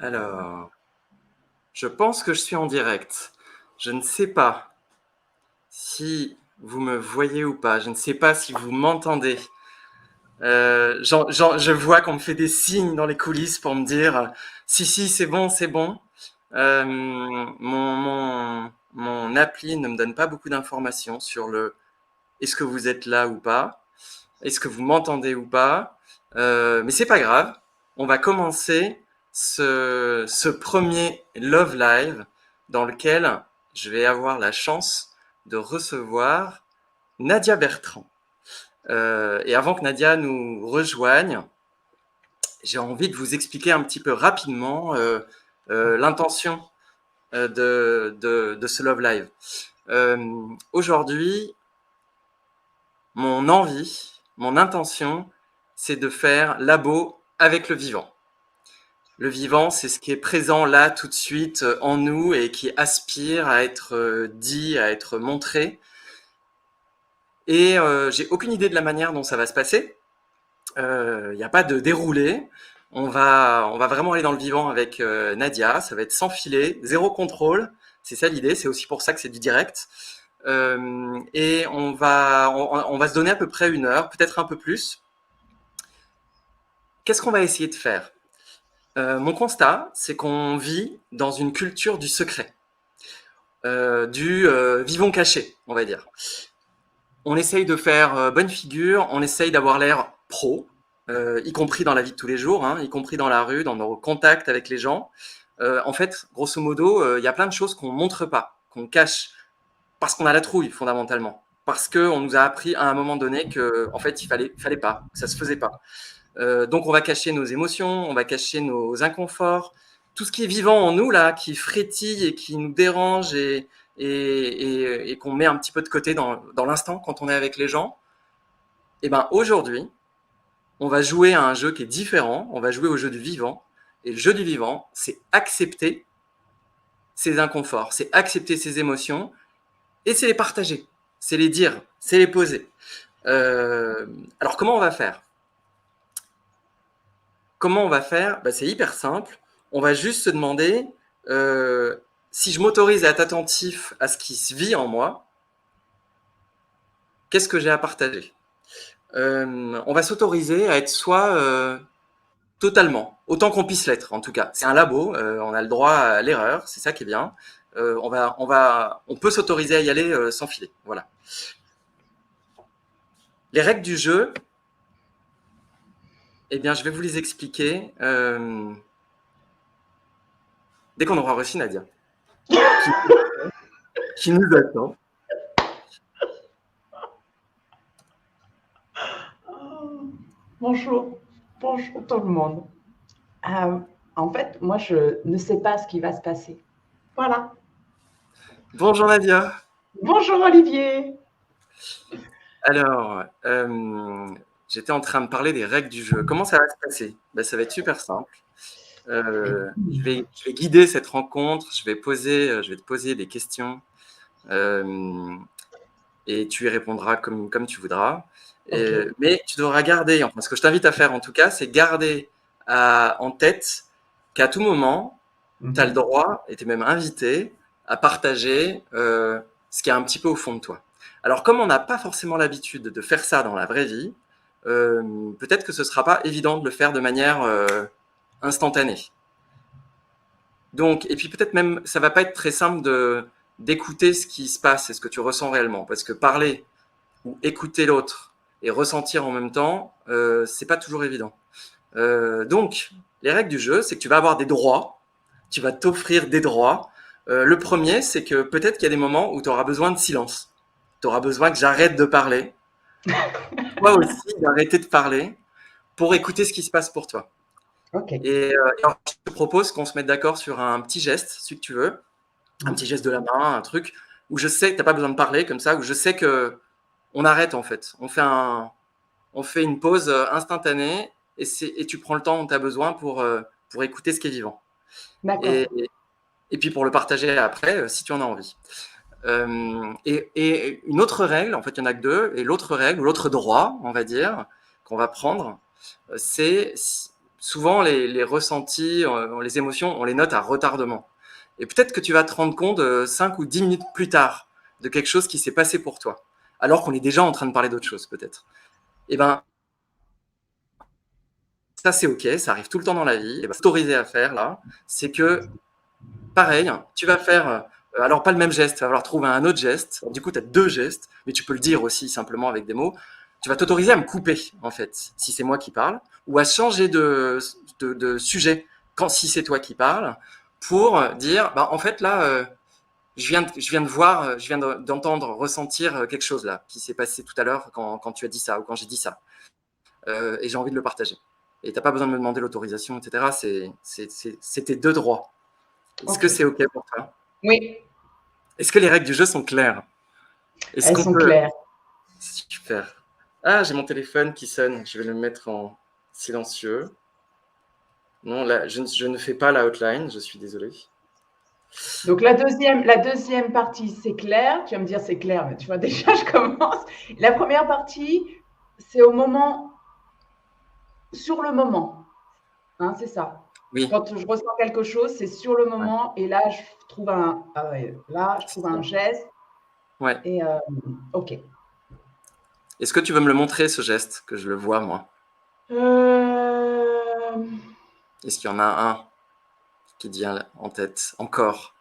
Alors, je pense que je suis en direct. Je ne sais pas si vous me voyez ou pas. Je ne sais pas si vous m'entendez. Je vois qu'on me fait des signes dans les coulisses pour me dire si, si, c'est bon, c'est bon. Mon appli ne me donne pas beaucoup d'informations sur le est-ce que vous êtes là ou pas, est-ce que vous m'entendez ou pas. Mais c'est pas grave. On va commencer ce premier Love Live dans lequel je vais avoir la chance de recevoir Nadia Bertrand. Et avant que Nadia nous rejoigne, j'ai envie de vous expliquer un petit peu rapidement l'intention de ce Love Live. Aujourd'hui, mon envie, mon intention, c'est de faire labo avec le vivant. Le vivant, c'est ce qui est présent là tout de suite en nous et qui aspire à être dit, à être montré. Et j'ai aucune idée de la manière dont ça va se passer. Il n'y a pas de déroulé. On va vraiment aller dans le vivant avec Nadia. Ça va être sans filet, zéro contrôle. C'est ça l'idée. C'est aussi pour ça que c'est du direct. Et on va se donner à peu près 1 heure, peut-être un peu plus. Qu'est-ce qu'on va essayer de faire? Mon constat, c'est qu'on vit dans une culture du secret, du vivons caché, on va dire. On essaye de faire bonne figure, on essaye d'avoir l'air pro, y compris dans la vie de tous les jours, hein, y compris dans la rue, dans nos contacts avec les gens. En fait, grosso modo, il y a plein de choses qu'on montre pas, qu'on cache, parce qu'on a la trouille fondamentalement, parce qu'on nous a appris à un moment donné que, en fait, il fallait pas, que ça se faisait pas. Donc on va cacher nos émotions, on va cacher nos inconforts, tout ce qui est vivant en nous là, qui frétille et qui nous dérange et qu'on met un petit peu de côté dans l'instant quand on est avec les gens. Et ben aujourd'hui, on va jouer à un jeu qui est différent, on va jouer au jeu du vivant. Et le jeu du vivant, c'est accepter ses inconforts, c'est accepter ses émotions et c'est les partager, c'est les dire, c'est les poser. Alors comment on va faire? Comment on va faire? C'est hyper simple. On va juste se demander si je m'autorise à être attentif à ce qui se vit en moi, qu'est-ce que j'ai à partager? On va s'autoriser à être soi totalement, autant qu'on puisse l'être en tout cas. C'est un labo, on a le droit à l'erreur, c'est ça qui est bien. On peut s'autoriser à y aller sans filer. Voilà. Les règles du jeu, eh bien, je vais vous les expliquer dès qu'on aura reçu Nadia, qui nous attend. Bonjour, bonjour tout le monde. En fait, moi, je ne sais pas ce qui va se passer. Voilà. Bonjour Nadia. Bonjour Olivier. Alors, j'étais en train de parler des règles du jeu. Comment ça va se passer? Ça va être super simple. Je vais guider cette rencontre. Je vais te poser des questions et tu y répondras comme tu voudras. Ok. Mais tu devras garder, enfin, ce que je t'invite à faire en tout cas, c'est garder en tête qu'à tout moment, tu as le droit, et tu es même invité, à partager ce qui est un petit peu au fond de toi. Alors, comme on n'a pas forcément l'habitude de faire ça dans la vraie vie, peut-être que ce ne sera pas évident de le faire de manière instantanée. Donc, et puis peut-être même, ça va pas être très simple d'écouter ce qui se passe et ce que tu ressens réellement, parce que parler ou écouter l'autre et ressentir en même temps, c'est pas toujours évident. Donc, les règles du jeu, c'est que tu vas avoir des droits, tu vas t'offrir des droits. Le premier, c'est que peut-être qu'il y a des moments où tu auras besoin de silence. Tu auras besoin que j'arrête de parler. Toi aussi, d'arrêter de parler pour écouter ce qui se passe pour toi. Ok. Et alors, je te propose qu'on se mette d'accord sur un petit geste, si tu veux, un petit geste de la main, un truc où je sais que tu n'as pas besoin de parler comme ça, où je sais que on arrête en fait. On fait une pause instantanée et tu prends le temps dont tu as besoin pour écouter ce qui est vivant. D'accord. Et, et puis pour le partager après, si tu en as envie. Et une autre règle, en fait, il y en a que deux, et l'autre règle, ou l'autre droit, on va dire, qu'on va prendre, c'est souvent, les ressentis, les émotions, on les note à retardement. Et peut-être que tu vas te rendre compte 5 ou 10 minutes plus tard de quelque chose qui s'est passé pour toi, alors qu'on est déjà en train de parler d'autre chose, peut-être. Et ben, ça, c'est OK, ça arrive tout le temps dans la vie. Et ben, s'autoriser à faire, là, c'est que, pareil, tu vas faire, alors pas le même geste, tu vas falloir trouver un autre geste. Du coup, tu as deux gestes, mais tu peux le dire aussi simplement avec des mots. Tu vas t'autoriser à me couper, en fait, si c'est moi qui parle, ou à changer de sujet si c'est toi qui parles, pour dire, bah, en fait, là, je viens de voir, je viens d'entendre, ressentir quelque chose là, qui s'est passé tout à l'heure quand tu as dit ça ou quand j'ai dit ça. Et j'ai envie de le partager. Et tu n'as pas besoin de me demander l'autorisation, etc. C'est tes deux droits. Est-ce que Ok. c'est OK pour toi? Oui, Est-ce que les règles du jeu sont claires? Est-ce elles qu'on sont peut... claires. Super. Ah, j'ai mon téléphone qui sonne. Je vais le mettre en silencieux. Non, là, je ne fais pas la outline. Je suis désolé. Donc la deuxième partie, c'est clair. Tu vas me dire c'est clair, mais tu vois déjà, je commence. La première partie, c'est au moment, sur le moment. Hein, c'est ça. Oui, Quand je ressens quelque chose, c'est sur le ouais, moment. Et là, je trouve un geste. ouais. Et ok. Est-ce que tu veux me le montrer, ce geste, que je le vois, moi? Euh, Est-ce qu'il y en a un qui te vient en tête encore?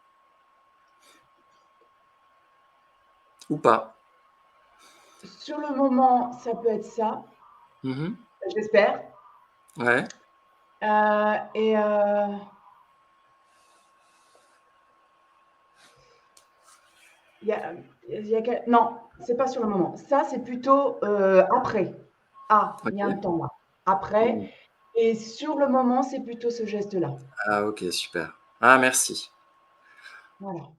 Ou pas? sur le moment, ça peut être ça. Mhm. J'espère. Ouais. Et il y a, non, c'est pas sur le moment. Ça, c'est plutôt après. Ah, il y a un Ok. temps là. Après. Mm. Et sur le moment, c'est plutôt ce geste-là. Ah, ok, super. Ah, merci. Voilà.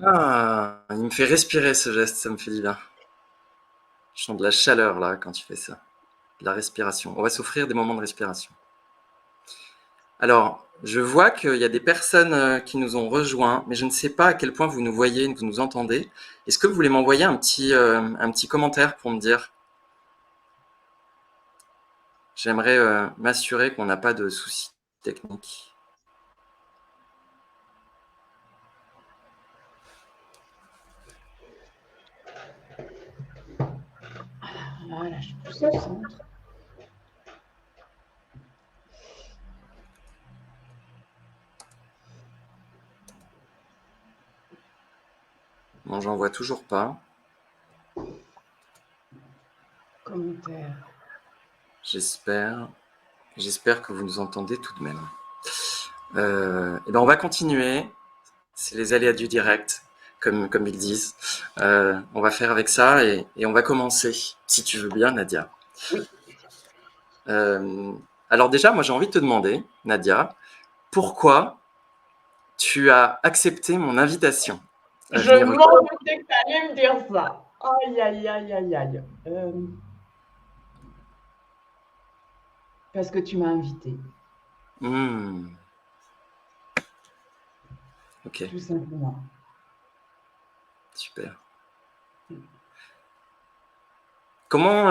Ah, il me fait respirer, ce geste, ça me fait du bien. Je sens de la chaleur, là, quand tu fais ça. De la respiration. On va s'offrir des moments de respiration. Alors, je vois qu'il y a des personnes qui nous ont rejoints, mais je ne sais pas à quel point vous nous voyez, vous nous entendez. Est-ce que vous voulez m'envoyer un petit commentaire pour me dire? J'aimerais m'assurer qu'on n'a pas de soucis techniques. Voilà, je pousse au centre. Non, j'en vois toujours pas. Commentaire. J'espère. J'espère que vous nous entendez tout de même. Et ben on va continuer. C'est les aléas du direct, comme ils disent. On va faire avec ça et on va commencer, si tu veux bien, Nadia. Oui. Euh, alors déjà, moi j'ai envie de te demander, Nadia, pourquoi tu as accepté mon invitation à Je venir m'en jouer? doutais que tu allais me dire ça. Aïe, aïe, aïe, aïe, aïe. Parce que tu m'as invité, Hmm, ok, tout simplement. super. Comment,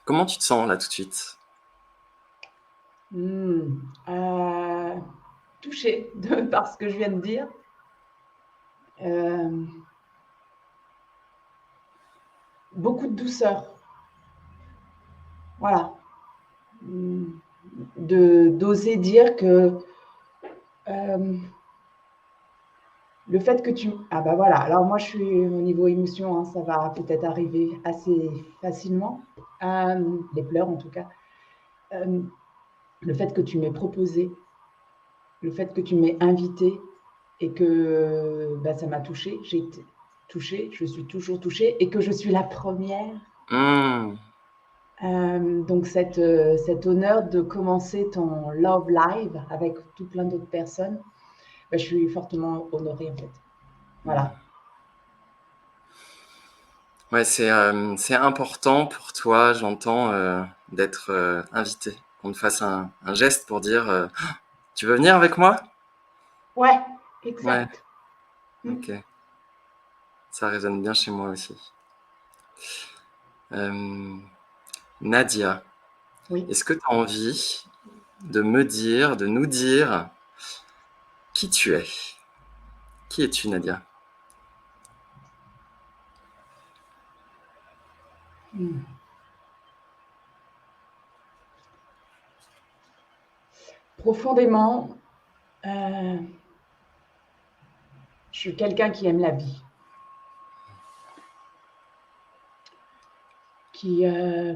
comment tu te sens là tout de suite? Hmm. Touchée par ce que je viens de dire. Euh, Beaucoup de douceur. Voilà. D'oser dire que euh, le fait que tu... Ah bah voilà, alors moi je suis au niveau émotion, hein, ça va peut-être arriver assez facilement, les pleurs en tout cas. Euh, le fait que tu m'aies proposé, le fait que tu m'aies invité et que bah, ça m'a touchée, j'ai été touchée, je suis toujours touchée et que je suis la première. Hmm, Donc cet honneur de commencer ton Love Live avec tout plein d'autres personnes, bah, je suis fortement honorée en fait. hmm. Voilà. Ouais, c'est important pour toi, j'entends, d'être invité, qu'on te fasse un geste pour dire tu veux venir avec moi? Ouais, Ouais, exact. Mm. ok, ça résonne bien chez moi aussi. Euh, Nadia, Oui. Est-ce que tu as envie de me dire, de nous dire qui tu es? Qui es-tu, Nadia? Hmm. Profondément, je suis quelqu'un qui aime la vie, qui a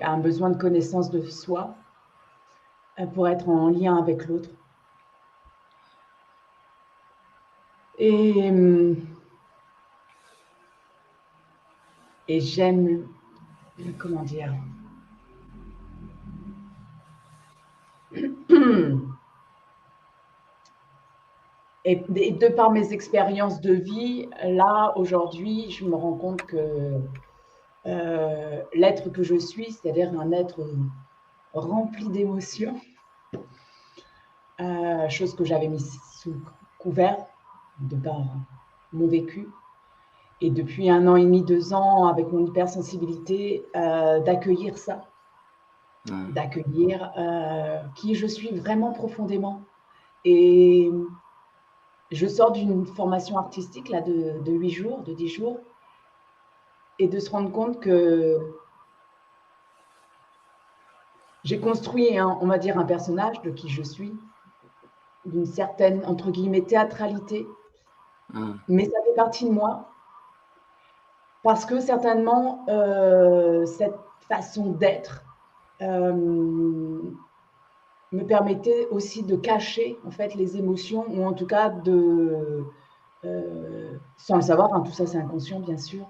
un besoin de connaissance de soi pour être en lien avec l'autre. Et, et j'aime, comment dire, et de par mes expériences de vie, là, aujourd'hui, je me rends compte que l'être que je suis, c'est-à-dire un être rempli d'émotions, chose que j'avais mis sous couvert de par mon vécu. Et depuis 1 an et demi, 2 ans, avec mon hypersensibilité, d'accueillir ça, d'accueillir qui je suis vraiment profondément. Et je sors d'une formation artistique là, de 8 jours, de 10 jours, et de se rendre compte que j'ai construit, on va dire, un personnage de qui je suis, d'une certaine, entre guillemets, théâtralité, mais ça fait partie de moi, parce que certainement, cette façon d'être me permettait aussi de cacher, en fait, les émotions, ou en tout cas de, sans le savoir, hein, tout ça c'est inconscient, bien sûr.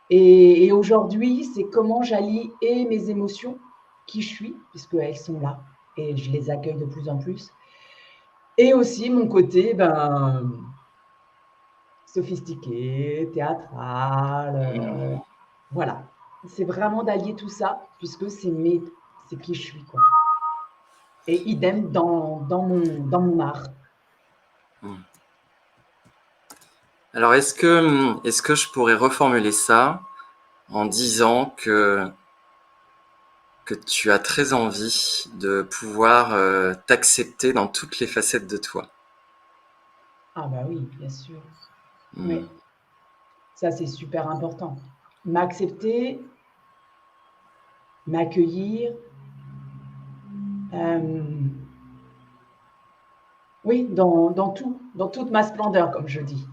Et aujourd'hui, c'est comment j'allie et mes émotions, qui je suis, puisqu'elles sont là, et je les accueille de plus en plus, et aussi mon côté, sophistiqué, théâtral, voilà. C'est vraiment d'allier tout ça, puisque c'est qui je suis, quoi. Et idem dans mon art. Alors, est-ce que je pourrais reformuler ça en disant que tu as très envie de pouvoir t'accepter dans toutes les facettes de toi? Ah bah oui, bien sûr. Oui, ça c'est super important. M'accepter, m'accueillir, oui, dans tout, dans toute ma splendeur, comme je dis.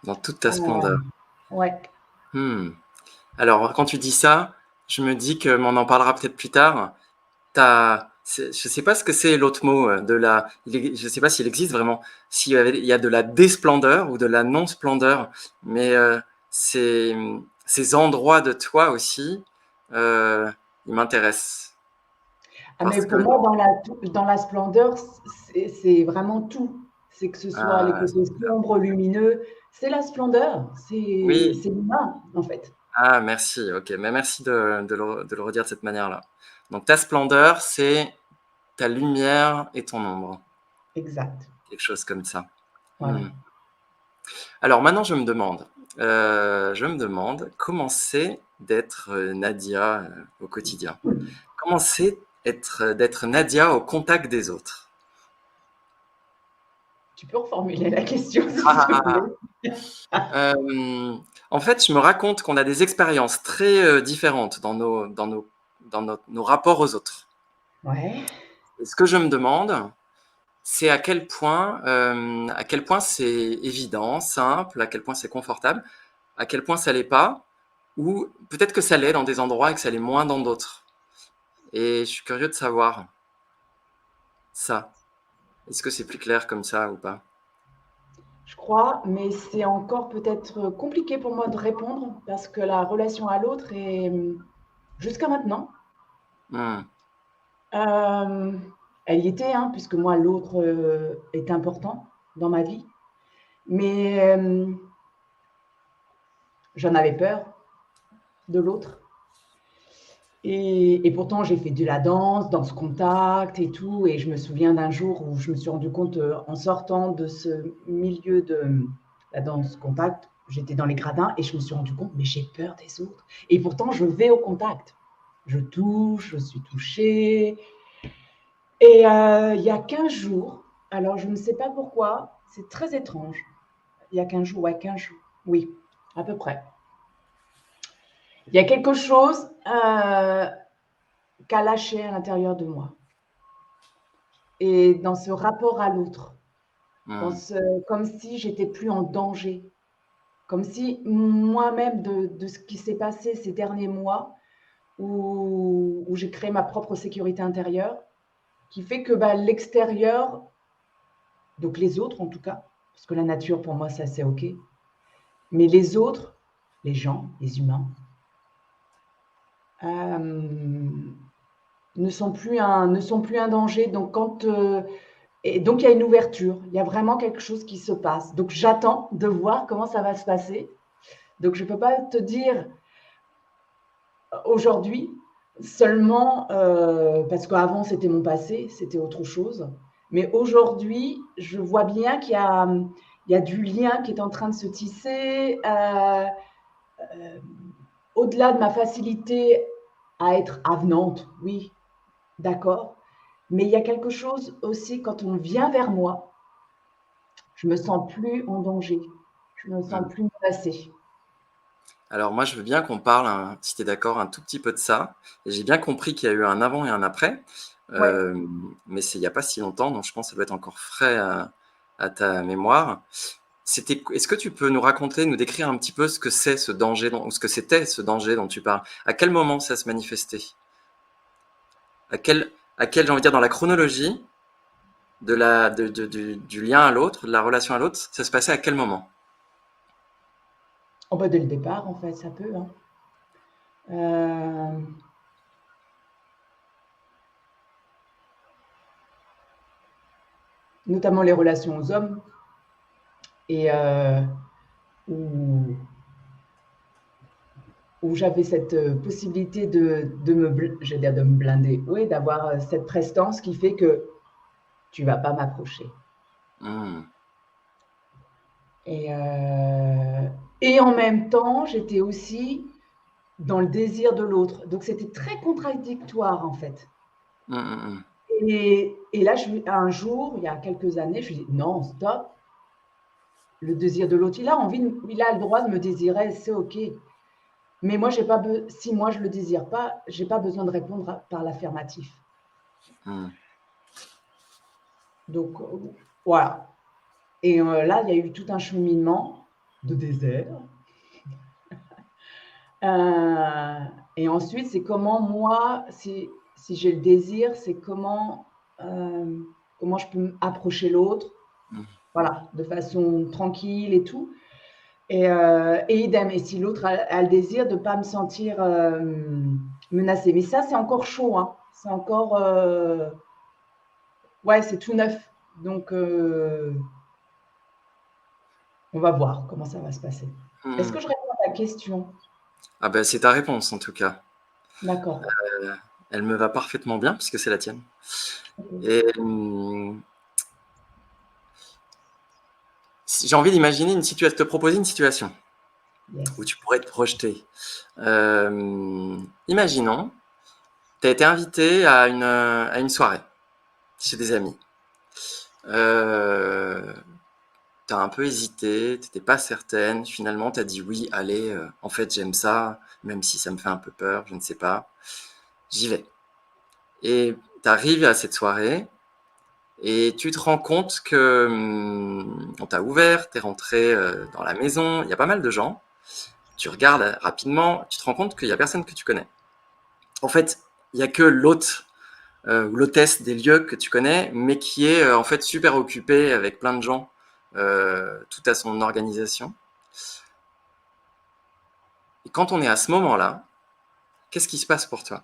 Dans toute ta splendeur. Ouais. Alors, quand tu dis ça, je me dis que, mais on en parlera peut-être plus tard. Je ne sais pas ce que c'est l'autre mot je ne sais pas s'il existe vraiment, il y a de la désplendeur ou de la non-splendeur, mais ces endroits de toi aussi, ils m'intéressent. Ah, mais Parce pour que, moi, dans la splendeur, c'est vraiment tout. C'est que ce soit les côtés super. sombres, lumineux, c'est la splendeur, Oui, c'est l'humain, en fait. merci, ok, mais merci de le redire de cette manière-là. Donc ta splendeur, c'est ta lumière et ton ombre, Exact. quelque chose comme ça. Voilà. Alors maintenant, je me demande comment c'est d'être Nadia au quotidien. Comment c'est d'être Nadia au contact des autres? Tu peux reformuler la question, s'il te Ah, plaît? en fait, je me raconte qu'on a des expériences très différentes nos rapports aux autres. Ouais. Et ce que je me demande, c'est à quel point c'est évident, simple, à quel point c'est confortable, à quel point ça l'est pas, ou peut-être que ça l'est dans des endroits et que ça l'est moins dans d'autres. Et je suis curieux de savoir ça. Est-ce que c'est plus clair comme ça ou pas? Je crois, mais c'est encore peut-être compliqué pour moi de répondre parce que la relation à l'autre est, jusqu'à maintenant, Hmm. euh, elle y était, hein, puisque moi, l'autre est important dans ma vie, mais j'en avais peur de l'autre. Et pourtant, j'ai fait de la danse contact et tout. Et je me souviens d'un jour où je me suis rendu compte, en sortant de ce milieu de la danse contact, j'étais dans les gradins et je me suis rendu compte, mais j'ai peur des autres. Et pourtant, je vais au contact. Je touche, je suis touchée. Et il y a 15 jours, alors je ne sais pas pourquoi, c'est très étrange. Il y a 15 jours, ouais, 15 jours, oui, à peu près. Il y a quelque chose qu'a lâché à l'intérieur de moi. Et dans ce rapport à l'autre, Mmh. comme si j'étais plus en danger, comme si moi-même de ce qui s'est passé ces derniers mois, où j'ai créé ma propre sécurité intérieure, qui fait que bah, l'extérieur, donc les autres en tout cas, parce que la nature pour moi ça c'est ok, mais les autres, les gens, les humains, euh, ne sont plus un danger. Donc et donc il y a une ouverture, il y a vraiment quelque chose qui se passe. Donc j'attends de voir comment ça va se passer. Donc je ne peux pas te dire aujourd'hui seulement parce qu'avant c'était mon passé, c'était autre chose. Mais aujourd'hui, je vois bien il y a du lien qui est en train de se tisser. Au-delà de ma facilité à être avenante, oui, d'accord. Mais il y a quelque chose aussi quand on vient vers moi, je me sens plus en danger, je me sens Mmh. plus menacée. Alors moi, je veux bien qu'on parle, si tu es d'accord, un tout petit peu de ça. Et j'ai bien compris qu'il y a eu un avant et un après, Ouais. mais c'est il y a pas si longtemps, donc je pense que ça doit être encore frais à ta mémoire. Est-ce que tu peux nous raconter, nous décrire un petit peu ce que c'est ce danger ou ce que c'était ce danger dont tu parles? À quel moment ça se manifestait? À quel, j'ai envie de dire, dans la chronologie du lien à l'autre, de la relation à l'autre, ça se passait à quel moment? Oh bah dès le départ, en fait, ça peut, hein. Euh, Notamment les relations aux hommes et où, où j'avais cette possibilité de me blinder, oui, d'avoir cette prestance qui fait que tu vas pas m'approcher. Mmh. Et, euh, et en même temps, j'étais aussi dans le désir de l'autre. Donc c'était très contradictoire en fait. Mmh, mmh, mmh. Et là, un jour, il y a quelques années, je me dis non, stop. Le désir de l'autre, il a le droit de me désirer, c'est ok. Mais moi, j'ai pas si moi je le désire pas, j'ai pas besoin de répondre par l'affirmatif. Mmh. Donc voilà. Et là, il y a eu tout un cheminement de désert. Euh, et ensuite, c'est comment moi, si j'ai le désir, c'est comment je peux approcher l'autre, Mmh. voilà, de façon tranquille et tout. Et idem. Et si l'autre a le désir de ne pas me sentir menacée. Mais ça, c'est encore chaud, hein. C'est encore, ouais, c'est tout neuf. Donc, on va voir comment ça va se passer. Est-ce Mmh. que je réponds à ta question? Ah ben, c'est ta réponse en tout cas. D'accord. Heu, Elle me va parfaitement bien puisque c'est la tienne Ok. et si j'ai envie d'imaginer te proposer une situation où Yes. tu pourrais te projeter. Imaginons, tu as été invité à une soirée chez des amis. Heu, Tu as un peu hésité, tu étais pas certaine, finalement tu as dit: «Oui, allez, en fait j'aime ça, même si ça me fait un peu peur, je ne sais pas, j'y vais» et tu arrives à cette soirée. Et tu te rends compte que on t'a ouvert, tu es rentré dans la maison, il y a pas mal de gens. Tu regardes rapidement, tu te rends compte qu'il y a personne que tu connais. En fait, il y a que l'hôte ou l'hôtesse des lieux que tu connais, mais qui est en fait super occupée avec plein de gens, tout à son organisation. Et quand on est à ce moment-là, qu'est-ce qui se passe pour toi?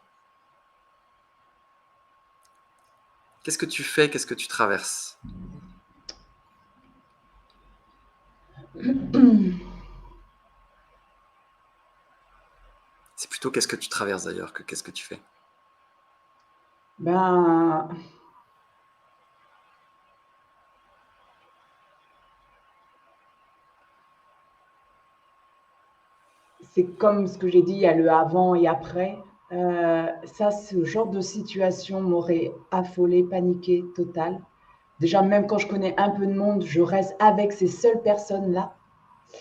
Qu'est-ce que tu fais? Qu'est-ce que tu traverses? C'est plutôt qu'est-ce que tu traverses d'ailleurs que qu'est-ce que tu fais. Ben, c'est comme ce que j'ai dit, il y a le avant et après. Ça, ce genre de situation m'aurait affolée, paniquée totale. Déjà, même quand je connais un peu de monde, je reste avec ces seules personnes-là.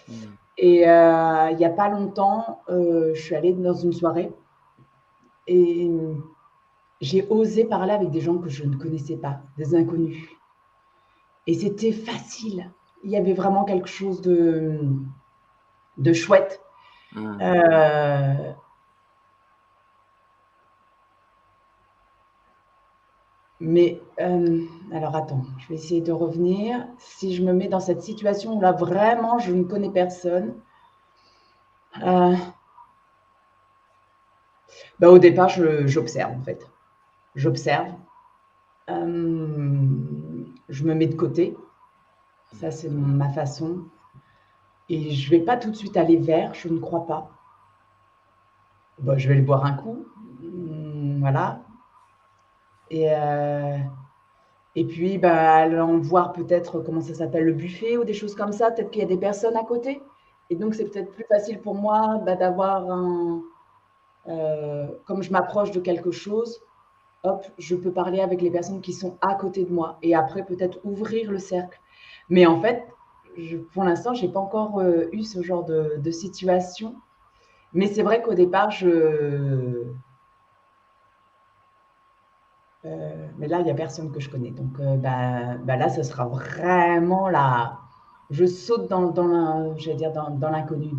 Mm. Et il n'y a pas longtemps, je suis allée dans une soirée et j'ai osé parler avec des gens que je ne connaissais pas, des inconnus. Et c'était facile. Il y avait vraiment quelque chose de chouette. Mm. Euh, mais alors attends, je vais essayer de revenir. Si je me mets dans cette situation où là vraiment je ne connais personne, euh, bah, au départ j'observe en fait. J'observe, je me mets de côté. Ça c'est ma façon. Et je vais pas tout de suite aller vers, je ne crois pas. Bah, je vais le boire un coup, voilà. Et, euh, et puis, bah, allons voir peut-être comment ça s'appelle le buffet ou des choses comme ça. Peut-être qu'il y a des personnes à côté. Et donc, c'est peut-être plus facile pour moi bah, d'avoir un. Comme je m'approche de quelque chose, hop, je peux parler avec les personnes qui sont à côté de moi. Et après, peut-être ouvrir le cercle. Mais en fait, pour l'instant, je n'ai pas encore eu ce genre de situation. Mais c'est vrai qu'au départ, mais là, il n'y a personne que je connais. Donc, bah là, ce sera vraiment là. Je saute j'allais dire dans l'inconnu.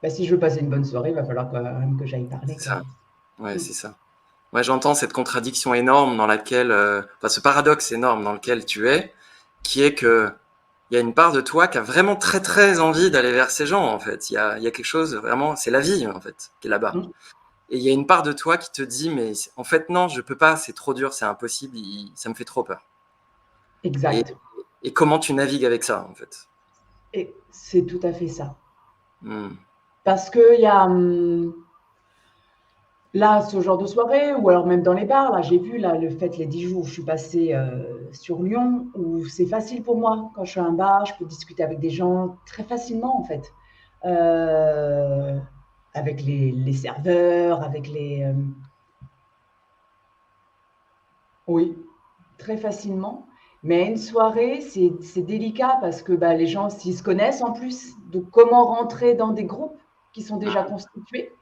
Bah, si je veux passer une bonne soirée, il va falloir quand même que j'aille parler, C'est quoi. ça. Ouais, Mm. c'est ça. Ouais, j'entends cette contradiction énorme dans laquelle, enfin, ce paradoxe énorme dans lequel tu es, qui est que il y a une part de toi qui a vraiment très très envie d'aller vers ces gens, en fait. Il y a quelque chose vraiment, c'est la vie, en fait, qui est là-bas. Mm. Et il y a une part de toi qui te dit, mais en fait, non, je peux pas, c'est trop dur, c'est impossible, ça me fait trop peur. Et, Exact. et comment tu navigues avec ça, en fait? Et c'est tout à fait ça. Hmm. Parce qu'il y a là, ce genre de soirée, ou alors même dans les bars, là, j'ai vu là, le fait, les 10 jours où je suis passée sur Lyon, où c'est facile pour moi. Quand je suis à un bar, je peux discuter avec des gens très facilement, en fait. Euh, avec les serveurs, avec les... oui, très facilement. Mais une soirée, c'est délicat parce que bah, les gens, s'ils se connaissent en plus, donc comment rentrer dans des groupes qui sont déjà constitués.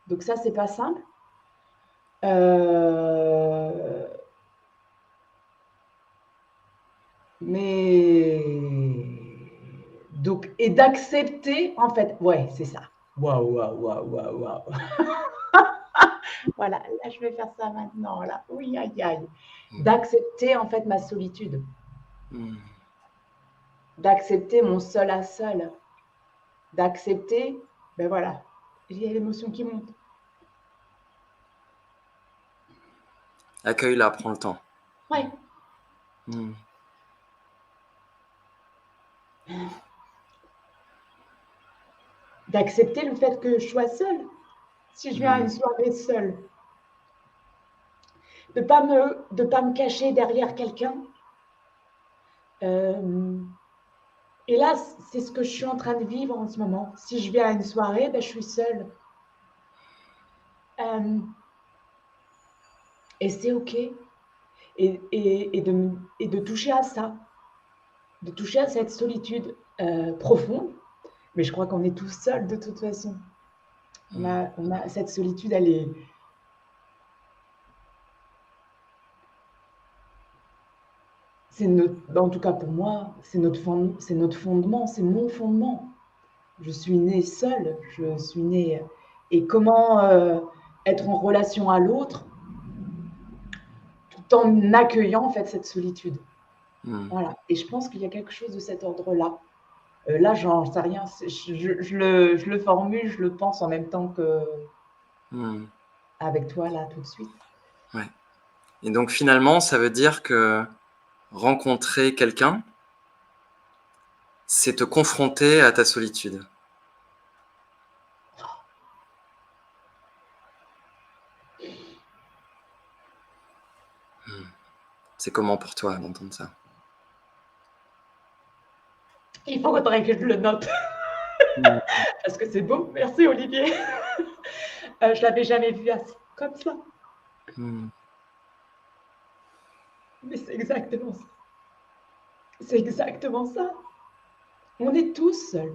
Donc ça, c'est pas simple. Euh, Mais donc et d'accepter en fait, ouais, c'est ça. Waouh, waouh, waouh, waouh, waouh. Voilà, là je vais faire ça maintenant, là. Oui, aïe, aïe. D'accepter en fait ma solitude, Hmm. d'accepter mon seul à seul, d'accepter, ben voilà, il y a l'émotion qui monte. Accueille-la, prends le temps. Ouais, Hmm. d'accepter le fait que je sois seule. Si je viens à Hmm. une soirée seule, de pas me cacher derrière quelqu'un. Euh, Et là, c'est ce que je suis en train de vivre en ce moment. Si je viens à une soirée, ben, je suis seule. Euh, et c'est OK. Et de toucher à ça, de toucher à cette solitude profonde. Mais je crois qu'on est tous seuls de toute façon. On a cette solitude, elle est. En tout cas pour moi, c'est notre fondement, c'est mon fondement. Je suis née seule, je suis née. Et comment être en relation à l'autre tout en accueillant en fait cette solitude. Hmm. Voilà. Et je pense qu'il y a quelque chose de cet ordre-là. Là, j'en sais rien. Je le formule, je le pense en même temps que Hmm. avec toi là tout de suite. Ouais. Et donc finalement, ça veut dire que rencontrer quelqu'un, c'est te confronter à ta solitude. C'est comment pour toi d'entendre ça? Il faudrait que je le note Mm. parce que c'est beau. Merci Olivier. Je l'avais jamais vu comme ça, Mm. mais c'est exactement ça. C'est exactement ça. On est tous seuls.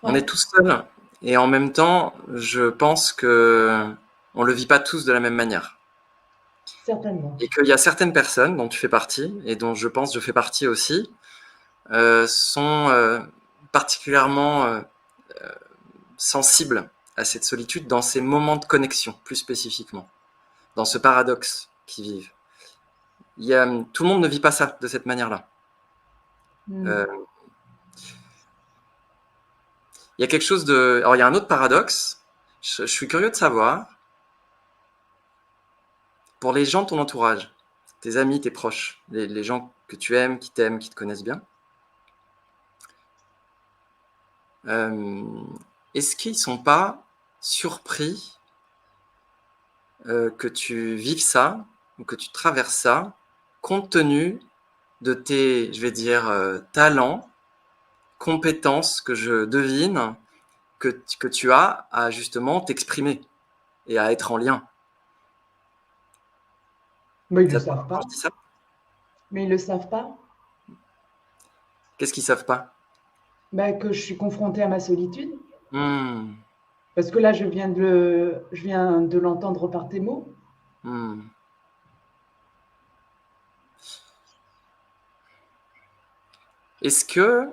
On est Ouais, tous seuls et en même temps, je pense que on le vit pas tous de la même manière. certainement. Et qu'il y a certaines personnes dont tu fais partie et dont je pense je fais partie aussi, sont particulièrement sensibles à cette solitude dans ces moments de connexion, plus spécifiquement, dans ce paradoxe qu'ils vivent. Tout le monde ne vit pas ça de cette manière-là. Mm. Euh, il y a quelque chose de... Alors, il y a un autre paradoxe. Je suis curieux de savoir, pour les gens de ton entourage, tes amis, tes proches, les gens que tu aimes, qui t'aiment, qui te connaissent bien, euh, est-ce qu'ils ne sont pas surpris que tu vives ça ou que tu traverses ça compte tenu de tes, je vais dire, talents, compétences que je devine que tu as à justement t'exprimer et à être en lien. Mais ils le Ça te parle savent quand pas. je dis ça? Mais ils le savent pas. Qu'est-ce qu'ils savent pas? Bah, que je suis confrontée à ma solitude. Hmm, Parce que là, je viens de l'entendre par tes mots. hmm. Est-ce que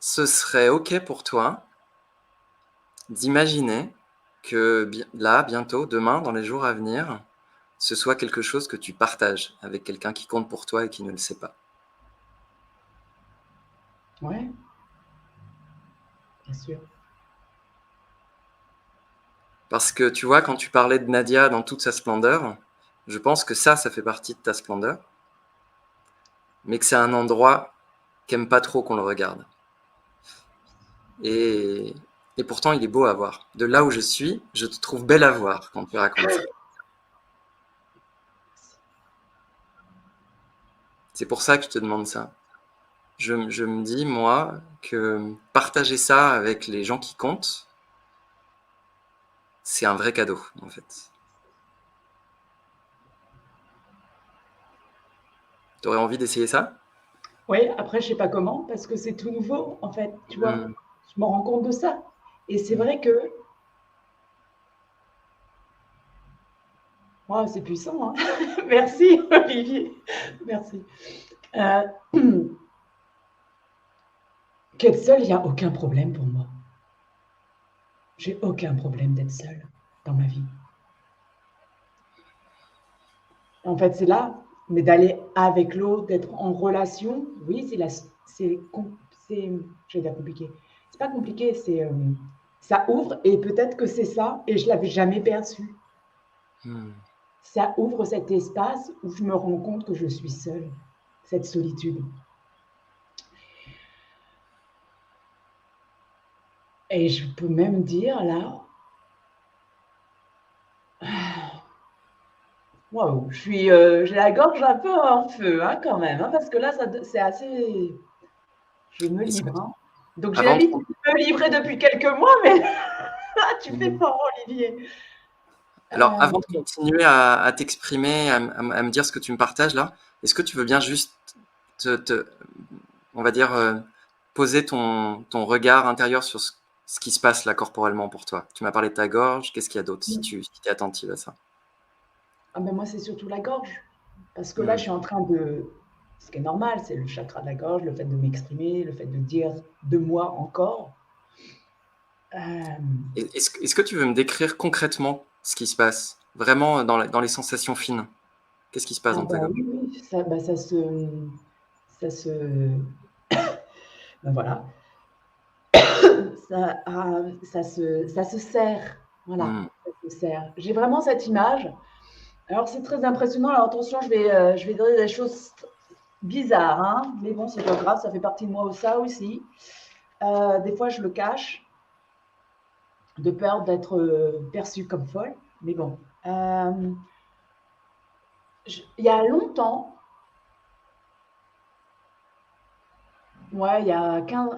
ce serait OK pour toi d'imaginer que là, bientôt, demain, dans les jours à venir, ce soit quelque chose que tu partages avec quelqu'un qui compte pour toi et qui ne le sait pas? Ouais, bien sûr. Parce que tu vois, quand tu parlais de Nadia dans toute sa splendeur, je pense que ça fait partie de ta splendeur, mais que c'est un endroit qu'aime pas trop qu'on le regarde. Et, et pourtant, il est beau à voir. De là où je suis, je te trouve belle à voir quand tu racontes ça. C'est pour ça que je te demande ça. Je me dis, moi, que partager ça avec les gens qui comptent, c'est un vrai cadeau, en fait. Tu aurais envie d'essayer ça? Oui, après, je sais pas comment, parce que c'est tout nouveau, en fait, tu vois. Hmm, Je me rends compte de ça. Et c'est hmm. vrai que, wow, c'est puissant, hein. Merci, Olivier. Merci. Euh, qu'être seul, il n'y a aucun problème pour moi. J'ai aucun problème d'être seule dans ma vie. En fait, c'est là, mais d'aller avec l'autre, d'être en relation, oui, c'est, je vais dire compliqué. C'est pas compliqué, ça ouvre et peut-être que c'est ça et je l'avais jamais perçu. Hmm. Ça ouvre cet espace où je me rends compte que je suis seule, cette solitude. Et je peux même dire là, waouh, j'ai la gorge un peu en feu hein, quand même, hein, parce que là, c'est assez, je me Est-ce que, livre. Hein. Donc j'ai avant de... l'habitude de me livrer depuis quelques mois, mais là, tu fais Hmm. fort, Olivier. Alors, avant de Euh, continuer à t'exprimer, à me dire ce que tu me partages là, est-ce que tu veux bien juste te, on va dire, poser ton regard intérieur sur ce qui se passe là corporellement pour toi? Tu m'as parlé de ta gorge, qu'est-ce qu'il y a d'autre si tu es attentive à ça? ah ben moi, c'est surtout la gorge. Parce que là, Hmm. je suis en train de. Ce qui est normal, c'est le chakra de la gorge, le fait de m'exprimer, le fait de dire de moi encore. Euh, Est-ce que tu veux me décrire concrètement ce qui se passe? Vraiment dans les sensations fines? Qu'est-ce qui se passe ah dans ta bah gorge? oui, oui, ça se, ben voilà, ça se serre, voilà, Hmm. ça se serre. J'ai vraiment cette image. Alors c'est très impressionnant. Alors attention, je vais dire des choses bizarres, hein, mais bon, c'est pas grave, ça fait partie de moi ça aussi. Des fois, je le cache de peur d'être perçue comme folle, mais bon. Il y a longtemps. ouais, il y a 15,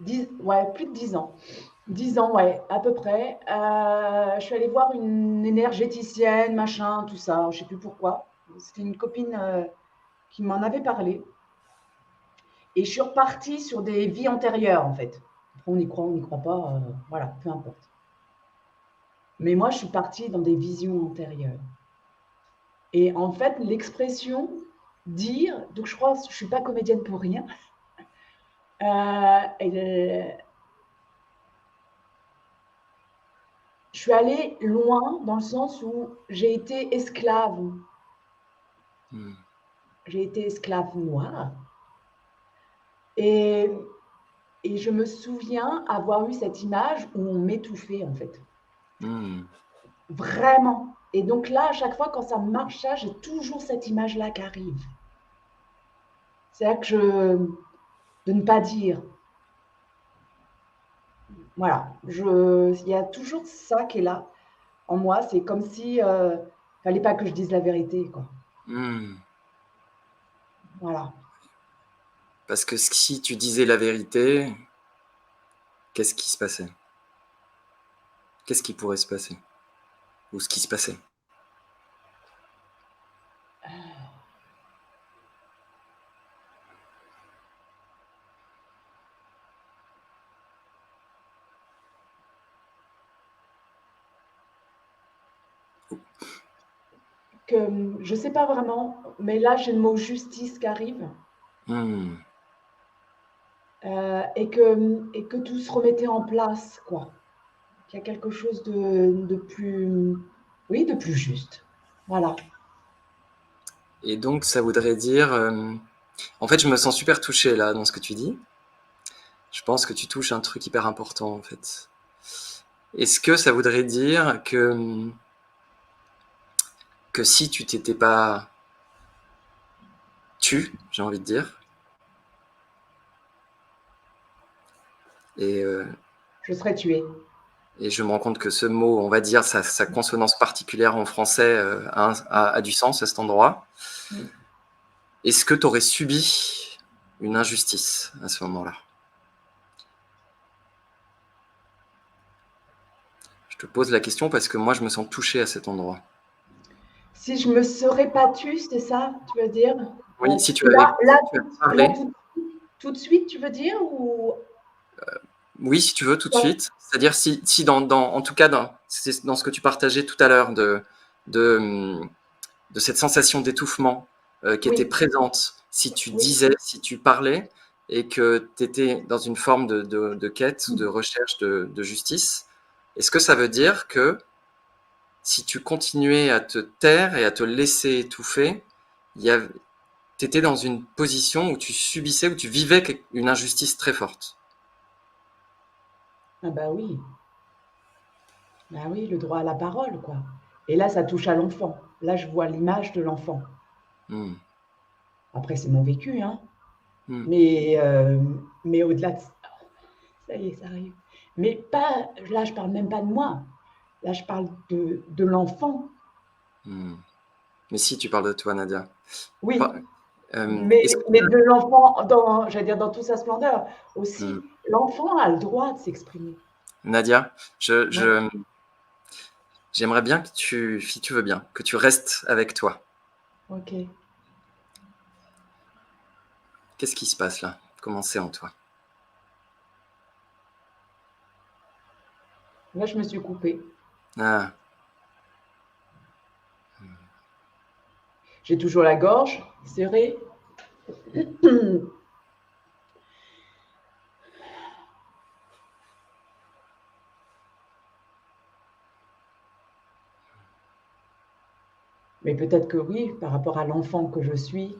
10, ouais, plus de 10 ans. 10 ans, ouais, à peu près. Je suis allée voir une énergéticienne, machin, tout ça, je sais plus pourquoi. C'était une copine qui m'en avait parlé. Et je suis repartie sur des vies antérieures, en fait. Après, on n'y croit pas, voilà, peu importe. Mais moi, je suis partie dans des visions antérieures. Et en fait, l'expression dire, donc je crois, je suis pas comédienne pour rien. Et, je suis allée loin dans le sens où j'ai été esclave. Hmm. J'ai été esclave noire. Et, et je me souviens avoir eu cette image où on m'étouffait, en fait. Hmm. Vraiment. Et donc là, à chaque fois, quand ça marche, ça, j'ai toujours cette image-là qui arrive. C'est là que de ne pas dire. Voilà. Il y a toujours ça qui est là en moi. C'est comme si fallait pas que je dise la vérité, quoi. Hmm. Voilà. Parce que si tu disais la vérité, qu'est-ce qui se passait? Qu'est-ce qui pourrait se passer? Ou ce qui se passait? Que je sais pas vraiment, mais là, j'ai le mot justice qui arrive. Hmm. Et que tout se remettait en place, quoi. Qu'il y a quelque chose de plus, oui, de plus juste. Voilà. Et donc, ça voudrait dire... En fait, je me sens super touché là dans ce que tu dis. Je pense que tu touches un truc hyper important en fait. Est-ce que ça voudrait dire que si tu t'étais pas j'ai envie de dire, et, euh, Je serais tuée. et je me rends compte que ce mot, on va dire, sa consonance particulière en français a du sens à cet endroit, est-ce que tu aurais subi une injustice à ce moment-là? Je te pose la question parce que moi, je me sens touché à cet endroit. Si je me serais pas tue, c'est ça, tu veux dire? Oui, si tu avais, Là, là, si tu avais là, parlé, tout de suite, tu veux dire? Ou oui, si tu veux, tout de suite. C'est-à-dire si en tout cas, c'est dans ce que tu partageais tout à l'heure de, de cette sensation d'étouffement qui était oui, présente, si tu oui. disais, si tu parlais, et que tu étais dans une forme de quête, de recherche de justice, est-ce que ça veut dire que si tu continuais à te taire et à te laisser étouffer, tu étais dans une position où tu subissais, où tu vivais une injustice très forte? Ah bah oui, bah oui, le droit à la parole, quoi. Et là, ça touche à l'enfant. Là, je vois l'image de l'enfant. Hmm. Après, c'est mon vécu, hein. Hmm. Mais, euh, mais au-delà de ça, ça y est, ça arrive. Mais pas, là, je parle même pas de moi. Là, je parle de l'enfant. Hmm. Mais si tu parles de toi, Nadia. Oui, Pas- mais, est-ce que mais de l'enfant, j'allais dire, dans toute sa splendeur. Hmm. Aussi, l'enfant a le droit de s'exprimer. Nadia, Ouais, j'aimerais bien que si tu veux bien, que tu restes avec toi. ok. Qu'est-ce qui se passe là? Comment c'est en toi? Là, je me suis coupée. Ah, J'ai toujours la gorge serrée. Mais peut-être que oui, par rapport à l'enfant que je suis,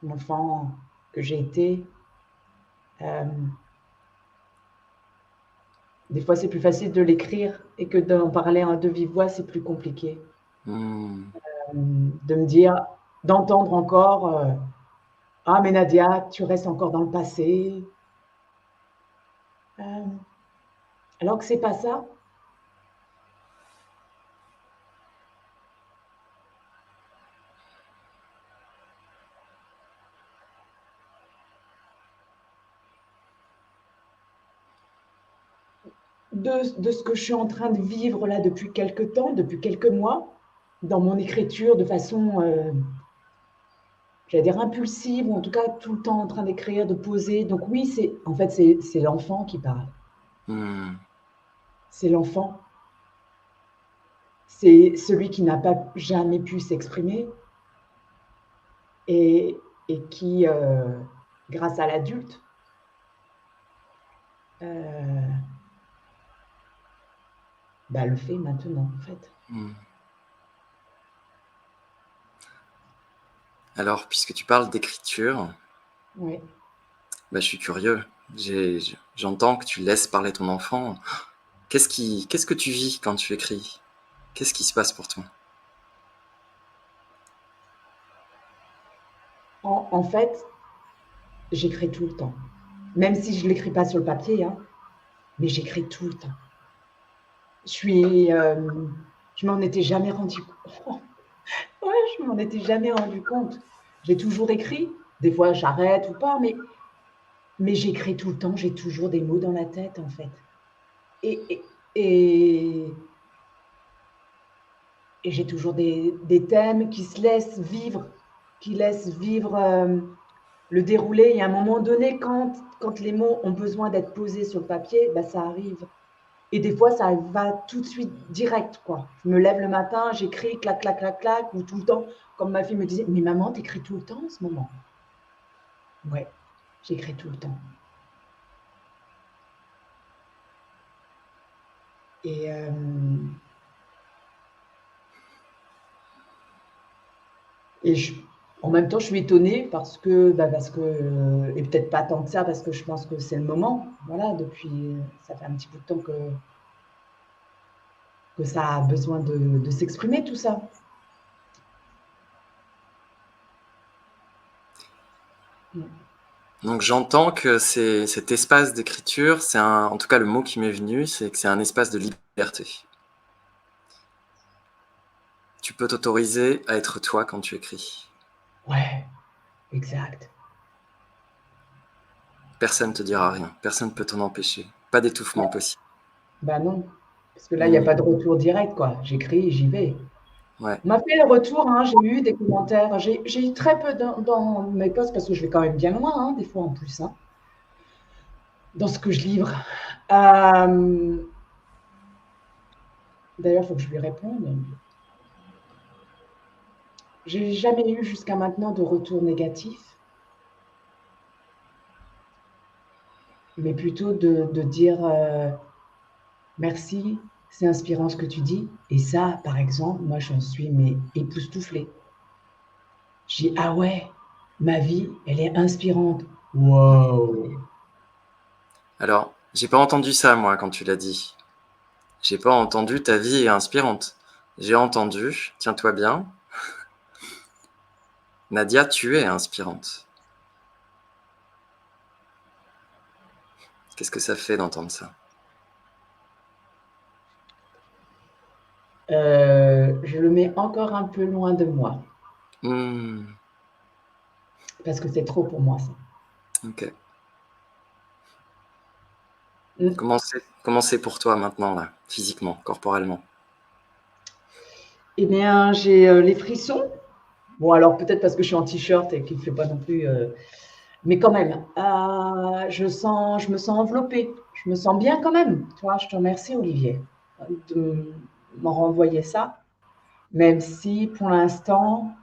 l'enfant que j'ai été, euh, des fois c'est plus facile de l'écrire et que d'en parler de vive voix, c'est plus compliqué. hmm, De me dire, d'entendre encore, ah mais Nadia, tu restes encore dans le passé. Euh, alors que c'est pas ça. de ce que je suis en train de vivre là depuis quelque temps, depuis quelques mois, dans mon écriture de façon, j'allais dire impulsive, ou en tout cas tout le temps en train d'écrire, de poser. Donc oui, en fait, c'est l'enfant qui parle. Hmm. C'est l'enfant. C'est celui qui n'a pas jamais pu s'exprimer et, et qui, grâce à l'adulte, euh, bah, le fait maintenant, en fait. Hmm. Alors, puisque tu parles d'écriture, Oui. bah, je suis curieux. J'entends que tu laisses parler ton enfant. Qu'est-ce que tu vis quand tu écris? Qu'est-ce qui se passe pour toi? En fait, j'écris tout le temps. Même si je ne l'écris pas sur le papier, hein, mais j'écris tout le temps. Je suis, je m'en étais jamais rendu compte. Ouais, je m'en étais jamais rendu compte. J'ai toujours écrit. Des fois, j'arrête ou pas, mais j'écris tout le temps. J'ai toujours des mots dans la tête, en fait. Et, et, et, et j'ai toujours des thèmes qui se laissent vivre, qui laissent vivre le déroulé. Et à un moment donné, quand les mots ont besoin d'être posés sur le papier, bah, ça arrive. Et des fois, ça va tout de suite direct, quoi. Je me lève le matin, j'écris, clac, clac, clac, clac, ou tout le temps, comme ma fille me disait, mais maman, t'écris tout le temps en ce moment. Ouais, j'écris tout le temps. Et, et en même temps, je suis étonnée parce que, et peut-être pas tant que ça, parce que je pense que c'est le moment. Voilà, depuis, ça fait un petit bout de temps que ça a besoin de s'exprimer, tout ça. Donc j'entends que cet espace d'écriture, en tout cas le mot qui m'est venu, c'est que c'est un espace de liberté. Tu peux t'autoriser à être toi quand tu écris. Ouais, exact. Personne ne te dira rien, personne ne peut t'en empêcher. Pas d'étouffement possible. Bah non, parce que là, il n'y a Hmm. pas de retour direct, quoi. J'écris, j'y vais. Ouais. On m'a fait le retour, hein, j'ai eu des commentaires. J'ai eu très peu dans mes posts parce que je vais quand même bien loin, hein, des fois en plus, hein, dans ce que je livre. D'ailleurs, il faut que je lui réponde. J'ai jamais eu jusqu'à maintenant de retour négatif, mais plutôt de dire merci, c'est inspirant ce que tu dis. Et ça, par exemple, moi, j'en suis mais époustouflée. J'ai dit, ah ouais, ma vie, elle est inspirante. Waouh! Alors, j'ai pas entendu ça, moi, quand tu l'as dit. J'ai pas entendu ta vie est inspirante. J'ai entendu, tiens-toi bien, Nadia, tu es inspirante. Qu'est-ce que ça fait d'entendre ça? Je le mets encore un peu loin de moi, Hmm, parce que c'est trop pour moi, ça. ok. Mm. Comment c'est pour toi maintenant, là, physiquement, corporellement? Eh bien, j'ai les frissons. Bon, alors peut-être parce que je suis en t-shirt et qu'il ne fait pas non plus. Mais quand même, je me sens enveloppée. Je me sens bien quand même. Tu vois, je te remercie, Olivier, de m'en renvoyer ça. Même si pour l'instant,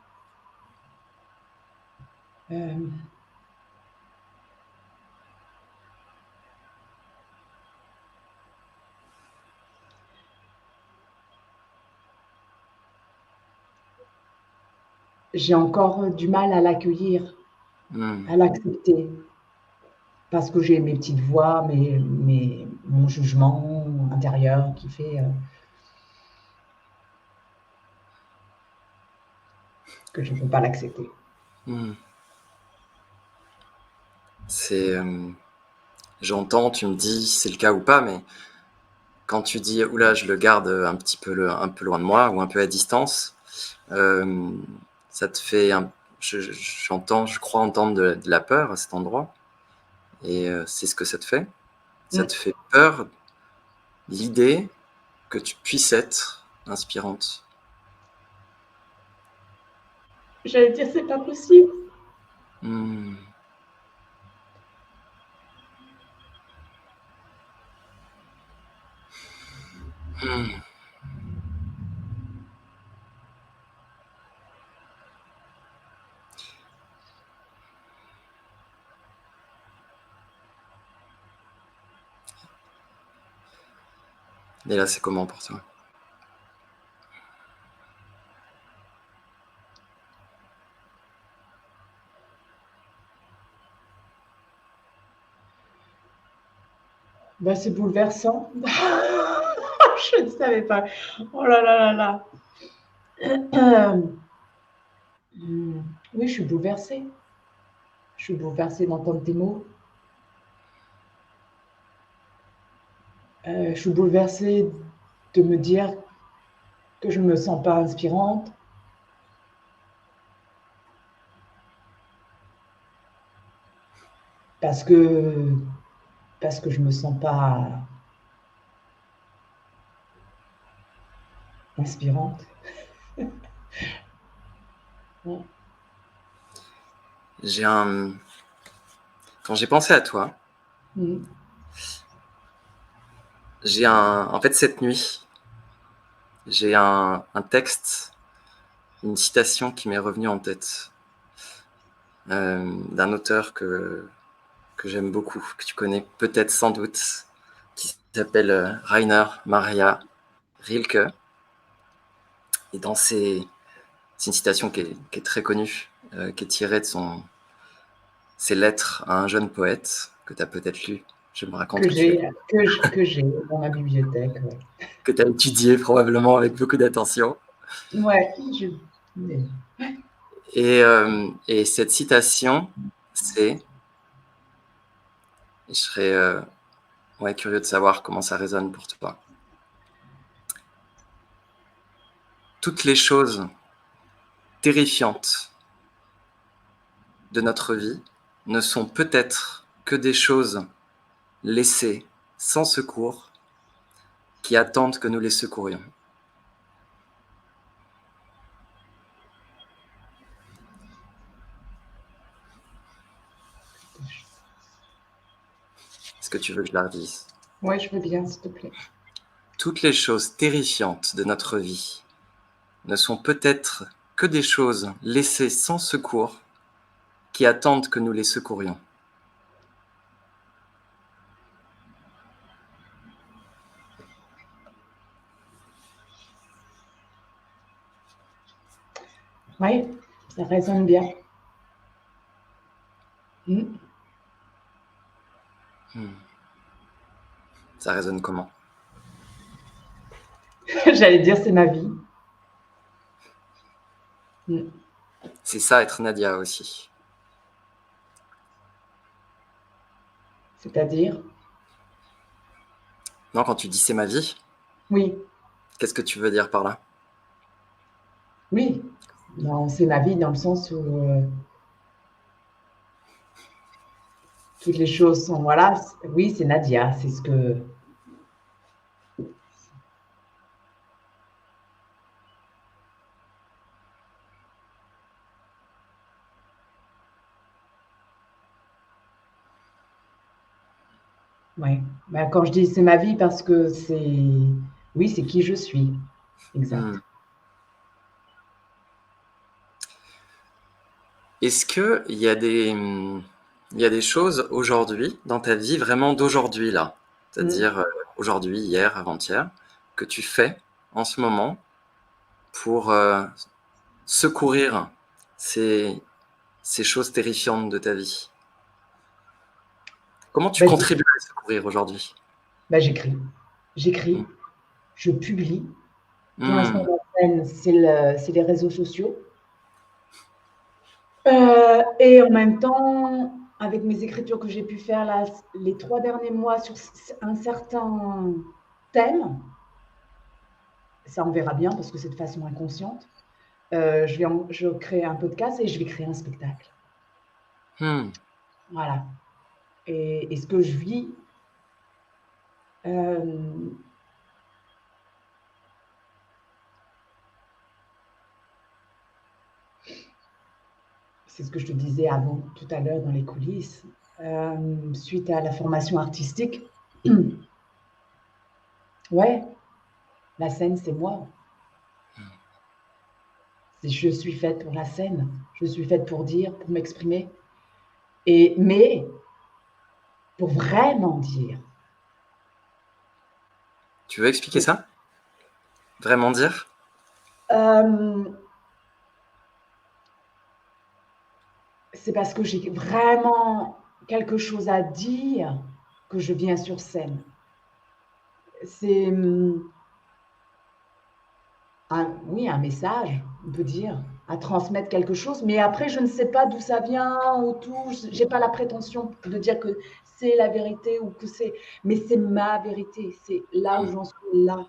euh, j'ai encore du mal à l'accueillir, Hmm, à l'accepter. Parce que j'ai mes petites voix, mon jugement intérieur qui fait que je ne peux pas l'accepter. hmm. C'est, j'entends, tu me dis si c'est le cas ou pas, mais quand tu dis oula, je le garde un peu loin de moi ou un peu à distance, euh, ça te fait j'entends, je crois entendre de la peur à cet endroit, et c'est ce que ça te fait. Ça Mm. te fait peur l'idée que tu puisses être inspirante. J'allais dire, c'est pas possible. Hmm. Hmm. Et là, c'est comment pour toi? Bah, c'est bouleversant. Je ne savais pas. Oh là là là là. Oui, je suis bouleversée. Je suis bouleversée d'entendre tes mots. Je suis bouleversée de me dire que je ne me sens pas inspirante parce que, parce que je ne me sens pas inspirante. J'ai un... Quand j'ai pensé à toi, Mm. j'ai un... En fait, cette nuit, j'ai un texte, une citation qui m'est revenue en tête d'un auteur que j'aime beaucoup, que tu connais peut-être sans doute, qui s'appelle Rainer Maria Rilke. Et dans c'est une citation qui est très connue, qui est tirée de ses lettres à un jeune poète, que tu as peut-être lu. Je me raconte Que que tu as, j'ai que j'ai dans ma bibliothèque. Ouais, que tu as étudié probablement avec beaucoup d'attention. ouais mais- Et cette citation, c'est, et je serais ouais, curieux de savoir comment ça résonne pour toi. Toutes les choses terrifiantes de notre vie ne sont peut-être que des choses laissées sans secours qui attendent que nous les secourions. Est-ce que tu veux que je la redise? ouais, je veux bien, s'il te plaît. Toutes les choses terrifiantes de notre vie ne sont peut-être que des choses laissées sans secours qui attendent que nous les secourions. Oui, ça résonne bien. Mm. Ça résonne comment? J'allais dire, c'est ma vie. Mm. C'est ça être Nadia aussi. C'est-à-dire, Non, quand tu dis c'est ma vie, oui, qu'est-ce que tu veux dire par là? oui, non, c'est ma vie dans le sens où toutes les choses sont, voilà, oui, c'est Nadia, c'est ce que, ouais. Ben, quand je dis c'est ma vie, parce que c'est, oui, c'est qui je suis, Hmm. exact. Est-ce qu'il y a il y a des choses aujourd'hui, dans ta vie, vraiment d'aujourd'hui, là, Mm. c'est-à-dire aujourd'hui, hier, avant-hier, que tu fais en ce moment pour secourir ces, ces choses terrifiantes de ta vie? Comment tu Ben, contribues à les secourir aujourd'hui? ben, j'écris, Hmm. je publie. Pour l'instant, Hmm. ma scène, c'est les réseaux sociaux. Et en même temps, avec mes écritures que j'ai pu faire là, les 3 derniers mois sur un certain thème, ça on verra bien parce que c'est de façon inconsciente, je vais créer un podcast et je vais créer un spectacle. Hmm. Voilà. Et ce que je vis, c'est ce que je te disais avant, tout à l'heure dans les coulisses, suite à la formation artistique, ouais, la scène, c'est moi. Je suis faite pour la scène. Je suis faite pour dire, pour m'exprimer. Mais pour vraiment dire. Tu veux expliquer ça? Vraiment dire? C'est parce que j'ai vraiment quelque chose à dire que je viens sur scène. C'est oui, un message, on peut dire, à transmettre quelque chose, mais après, je ne sais pas d'où ça vient ou tout. Je n'ai pas la prétention de dire que c'est la vérité ou que c'est. Mais c'est ma vérité, c'est là où j'en suis là.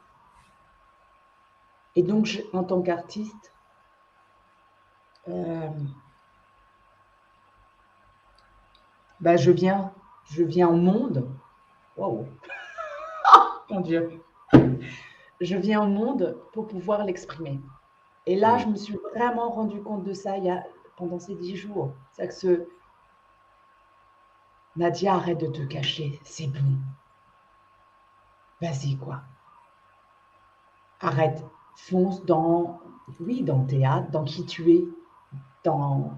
Et donc, en tant qu'artiste, bah, je viens au monde. Waouh, mon Dieu. Je viens au monde pour pouvoir l'exprimer. Et là, je me suis vraiment rendu compte de ça pendant ces 10 jours. C'est que Nadia, arrête de te cacher, c'est bon. Vas-y, quoi. Arrête. Fonce oui, dans le théâtre, dans qui tu es, dans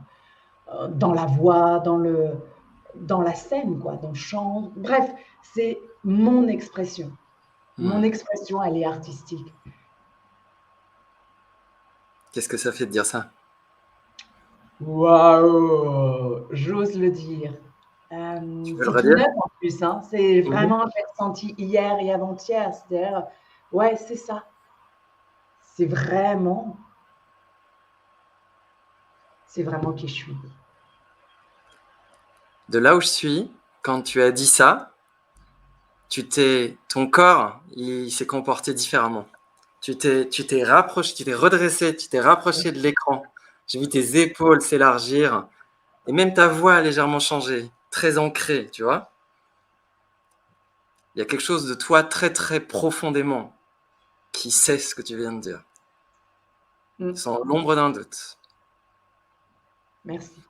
la voix, dans la scène, quoi, dans le chant. Bref, c'est mon expression. Mon expression, elle est artistique. Qu'est-ce que ça fait de dire ça? Waouh, j'ose le dire. Tu veux le C'est tout redire? neuf en plus, hein. C'est vraiment, j'ai ressenti hier et avant-hier. C'est-à-dire, ouais, c'est ça. C'est vraiment qui je suis. De là où je suis, quand tu as dit ça, ton corps, il s'est comporté différemment. Tu t'es rapproché, tu t'es redressé, tu t'es rapproché de l'écran. J'ai vu tes épaules s'élargir et même ta voix a légèrement changé, très ancrée, tu vois. Il y a quelque chose de toi très très profondément qui sait ce que tu viens de dire, sans l'ombre d'un doute. Merci.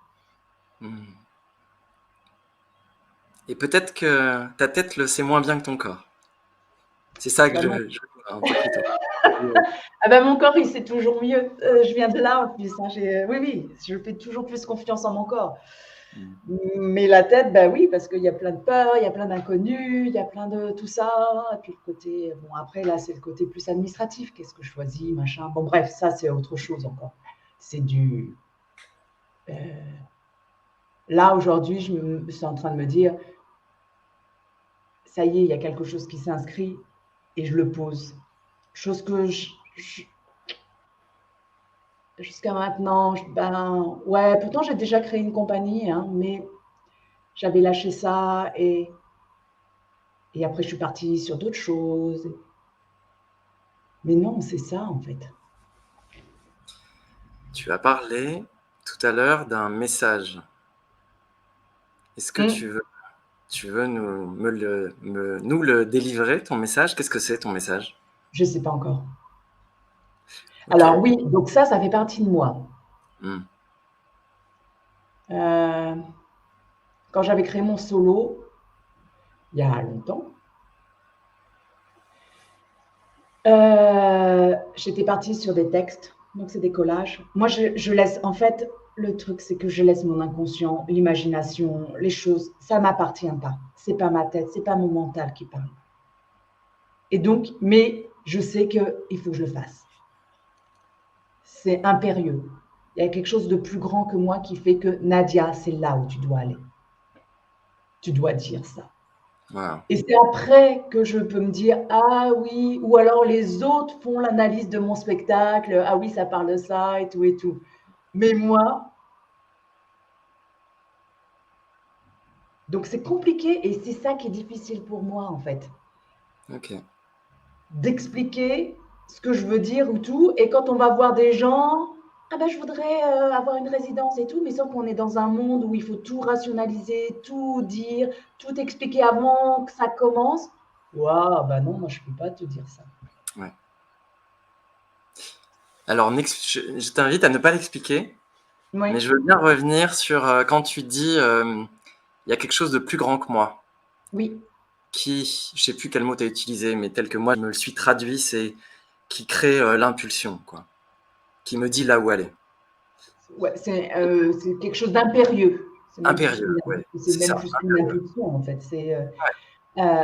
Et peut-être que ta tête le sait moins bien que ton corps. C'est ça que Bah, je en t'écoutant. ah bah, mon corps, il sait toujours mieux. Je viens de là en plus, hein. Oui, oui, je fais toujours plus confiance en mon corps. Mais la tête, bah oui, parce qu'il y a plein de peurs, il y a plein d'inconnus, il y a plein de tout ça. Et puis le côté, bon, après, là, c'est le côté plus administratif. Qu'est-ce que je choisis, machin. Bon, bref, ça, c'est autre chose encore. C'est du. Là, aujourd'hui, je suis en train de me dire, ça y est, il y a quelque chose qui s'inscrit et je le pose. Chose que jusqu'à maintenant, ben ouais, pourtant j'ai déjà créé une compagnie, hein, mais j'avais lâché ça et après je suis partie sur d'autres choses. Mais non, c'est ça en fait. Tu as parlé tout à l'heure d'un message. Est-ce que tu veux nous le délivrer, ton message? Qu'est-ce que c'est ton message? Je sais pas encore. Ok. Alors oui, donc ça fait partie de moi. Quand j'avais créé mon solo, il y a longtemps, j'étais partie sur des textes, donc c'est des collages. Moi, je laisse, en fait, le truc, c'est que je laisse mon inconscient, l'imagination, les choses, ça m'appartient pas. C'est pas ma tête, c'est pas mon mental qui parle. Et donc, mais je sais qu'il faut que je le fasse. C'est impérieux. Il y a quelque chose de plus grand que moi qui fait que Nadia, c'est là où tu dois aller. Tu dois dire ça. Wow. Et c'est après que je peux me dire, ah oui, ou alors les autres font l'analyse de mon spectacle, ah oui, ça parle de ça et tout et tout. Mais moi, donc c'est compliqué et c'est ça qui est difficile pour moi en fait. Ok. D'expliquer ce que je veux dire ou tout. Et quand on va voir des gens, ah ben je voudrais avoir une résidence et tout, mais sauf qu'on est dans un monde où il faut tout rationaliser, tout dire, tout expliquer avant que ça commence. Waouh, bah non, moi je peux pas te dire ça. Ouais. Alors, je t'invite à ne pas l'expliquer, Mais Oui, je veux bien revenir sur quand tu dis il y a quelque chose de plus grand que moi, oui. qui, je sais plus quel mot tu as utilisé, mais tel que moi je me le suis traduit, c'est qui crée l'impulsion, quoi, qui me dit là où aller. Ouais, c'est quelque chose d'impérieux. Impérieux, ouais, C'est c'est même ça. plus qu'une impulsion, en fait.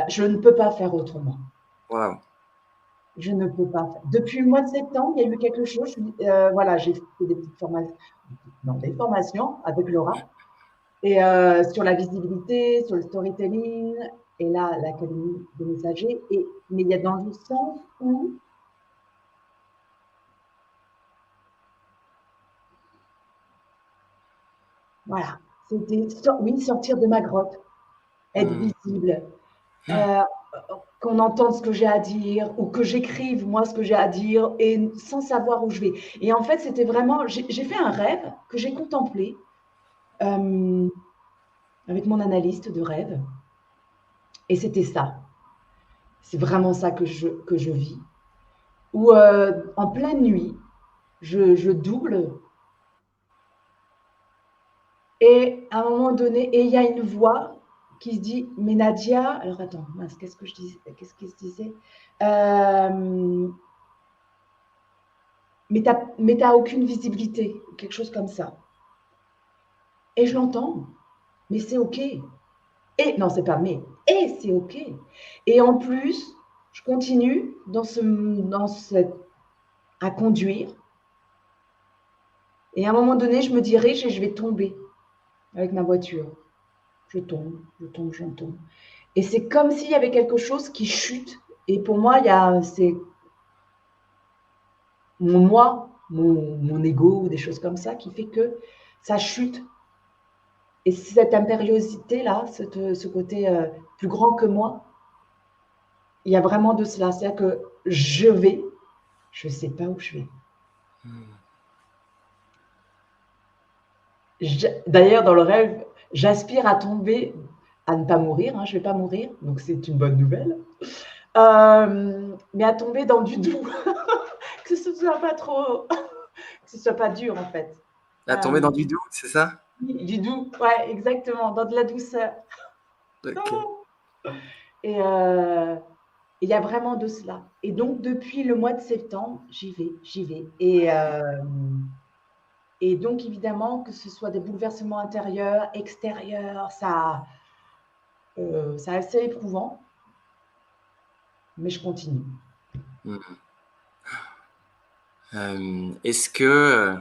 Je ne peux pas faire autrement. Waouh. Je ne peux pas faire. Depuis le mois de septembre, il y a eu quelque chose. Voilà, j'ai fait des petites formations, non, des formations avec Laura, et sur la visibilité, sur le storytelling, et là, l'académie des messagers. Mais il y a dans le sens où, voilà, c'était, oui, sortir de ma grotte, être Hmm. visible, euh, qu'on entende ce que j'ai à dire ou que j'écrive moi ce que j'ai à dire et sans savoir où je vais. Et en fait, c'était vraiment, j'ai fait un rêve que j'ai contemplé euh, avec mon analyste de rêve. Et c'était ça. C'est vraiment ça que je vis. Où en pleine nuit, je double et à un moment donné, et il y a une voix qui se dit, mais Nadia, alors attends, mince, qu'est-ce que je disais, qu'est-ce qu'il se disait mais t'as aucune visibilité, quelque chose comme ça. Et je l'entends, mais c'est OK. Et non, c'est pas mais, et c'est OK. Et en plus, je continue à conduire. Et à un moment donné, je me dirige et je vais tomber avec ma voiture. Je tombe, j'en tombe. Et c'est comme s'il y avait quelque chose qui chute. Et pour moi, c'est mon moi, mon ego ou des choses comme ça qui fait que ça chute. Et cette impériosité-là, ce côté plus grand que moi, il y a vraiment de cela. C'est-à-dire que je ne sais pas où je vais. D'ailleurs, dans le rêve, j'aspire à tomber, à ne pas mourir. Hein, je ne vais pas mourir, donc c'est une bonne nouvelle. Mais à tomber dans du doux, que ce soit pas trop, que ce soit pas dur en fait. À tomber dans du doute, c'est ça? Du doux, ouais, exactement, dans de la douceur. Ok. Et il y a vraiment de cela. Et donc, depuis le mois de septembre, j'y vais, j'y vais. Et donc, évidemment, que ce soit des bouleversements intérieurs, extérieurs, c'est assez éprouvant, mais je continue. Hmm. Est-ce que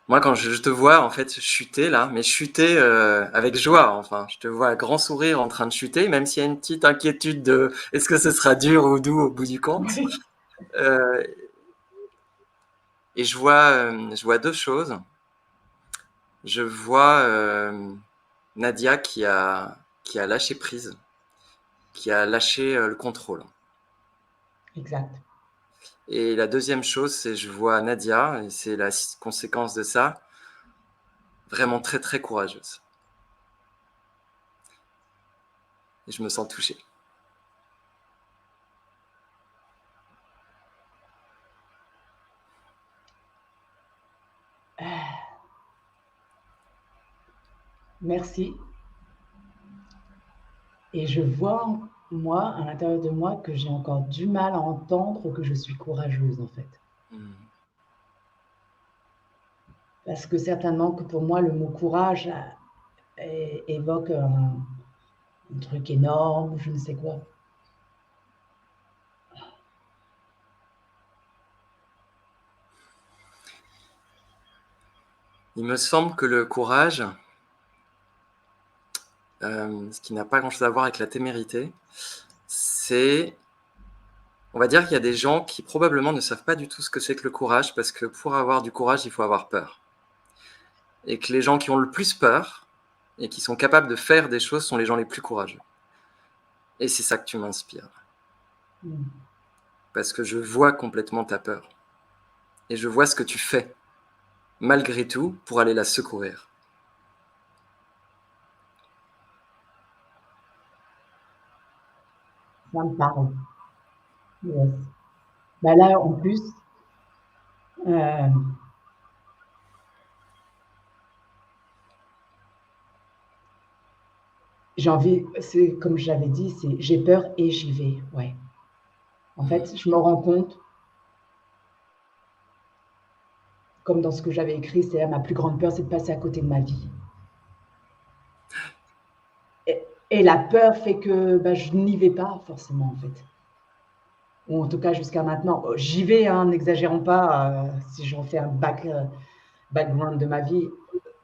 moi, quand je te vois en fait chuter là, mais chuter avec joie, enfin, je te vois à grand sourire en train de chuter, même s'il y a une petite inquiétude de est-ce que ce sera dur ou doux au bout du compte. Oui. Euh, et je vois deux choses. Je vois Nadia qui a lâché prise, qui a lâché le contrôle. Exact. Et la deuxième chose, c'est je vois Nadia, et c'est la conséquence de ça, vraiment très très courageuse. Et je me sens touché. Merci. Et je vois, moi, à l'intérieur de moi, que j'ai encore du mal à entendre que je suis courageuse, en fait. Hmm. Parce que certainement que pour moi, le mot courage évoque un truc énorme, je ne sais quoi. Il me semble que le courage, ce qui n'a pas grand-chose à voir avec la témérité, c'est, on va dire qu'il y a des gens qui probablement ne savent pas du tout ce que c'est que le courage, parce que pour avoir du courage, il faut avoir peur. Et que les gens qui ont le plus peur et qui sont capables de faire des choses sont les gens les plus courageux. Et c'est ça que tu m'inspires, Mm. parce que je vois complètement ta peur. Et je vois ce que tu fais, malgré tout, pour aller la secourir. Ça me parle. Yes. Bah là, en plus, euh, j'ai envie, c'est comme j'avais dit, c'est j'ai peur et j'y vais. Ouais. En fait, je me rends compte, comme dans ce que j'avais écrit, c'est ma plus grande peur, c'est de passer à côté de ma vie. Et la peur fait que bah, je n'y vais pas forcément, en fait. Ou en tout cas jusqu'à maintenant. J'y vais, hein, n'exagérons pas. Si je refais un background de ma vie,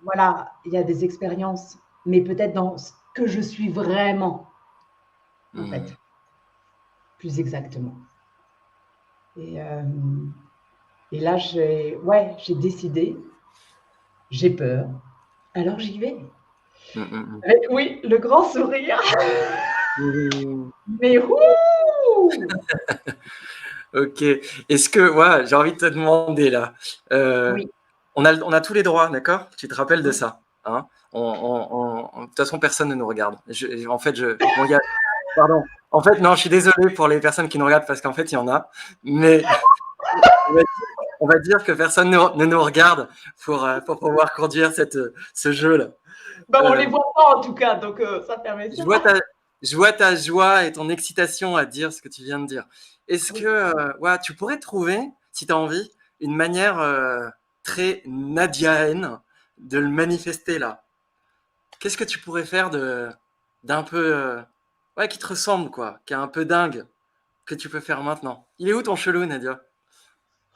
voilà, il y a des expériences, mais peut-être dans ce que je suis vraiment, en Hmm. fait, plus exactement. Et, euh, et là, j'ai décidé, j'ai peur, alors j'y vais. Hmm, hmm, hmm. Avec, oui, le grand sourire, Hmm. mais ouh! Ok. Est-ce que, ouais, j'ai envie de te demander là. euh, Oui, on a tous les droits, d'accord? Tu te rappelles de oui. ça, hein? De toute façon, personne ne nous regarde. En fait, bon, pardon. En fait, non, je suis désolé pour les personnes qui nous regardent parce qu'en fait, il y en a. Mais on va dire, on va dire que personne ne nous regarde pour pouvoir conduire ce jeu-là. Ben, on Euh, les voit pas en tout cas, donc ça permet je ça. vois je vois ta joie et ton excitation à dire ce que tu viens de dire. Est-ce que Oui. ouais, tu pourrais trouver, si tu as envie, une manière très nadiaenne de le manifester là? Qu'est-ce que tu pourrais faire d'un peu ouais, qui te ressemble quoi, qui est un peu dingue que tu peux faire maintenant? Il est où ton chelou, Nadia?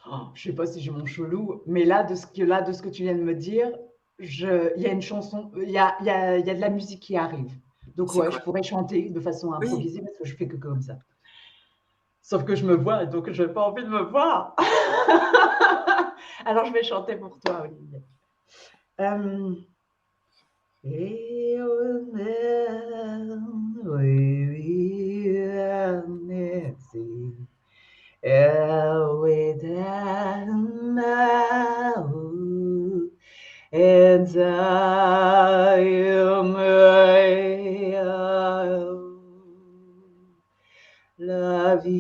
Oh, je sais pas si j'ai mon chelou, mais là, de ce que tu viens de me dire, il y a une chanson, il y a de la musique qui arrive. Donc C'est ouais, quoi? je pourrais chanter de façon Oui. improvisée parce que je fais que comme ça. Sauf que je me vois, donc je n'ai pas envie de me voir. Alors je vais chanter pour toi, Olivier. Euh, and I am la vie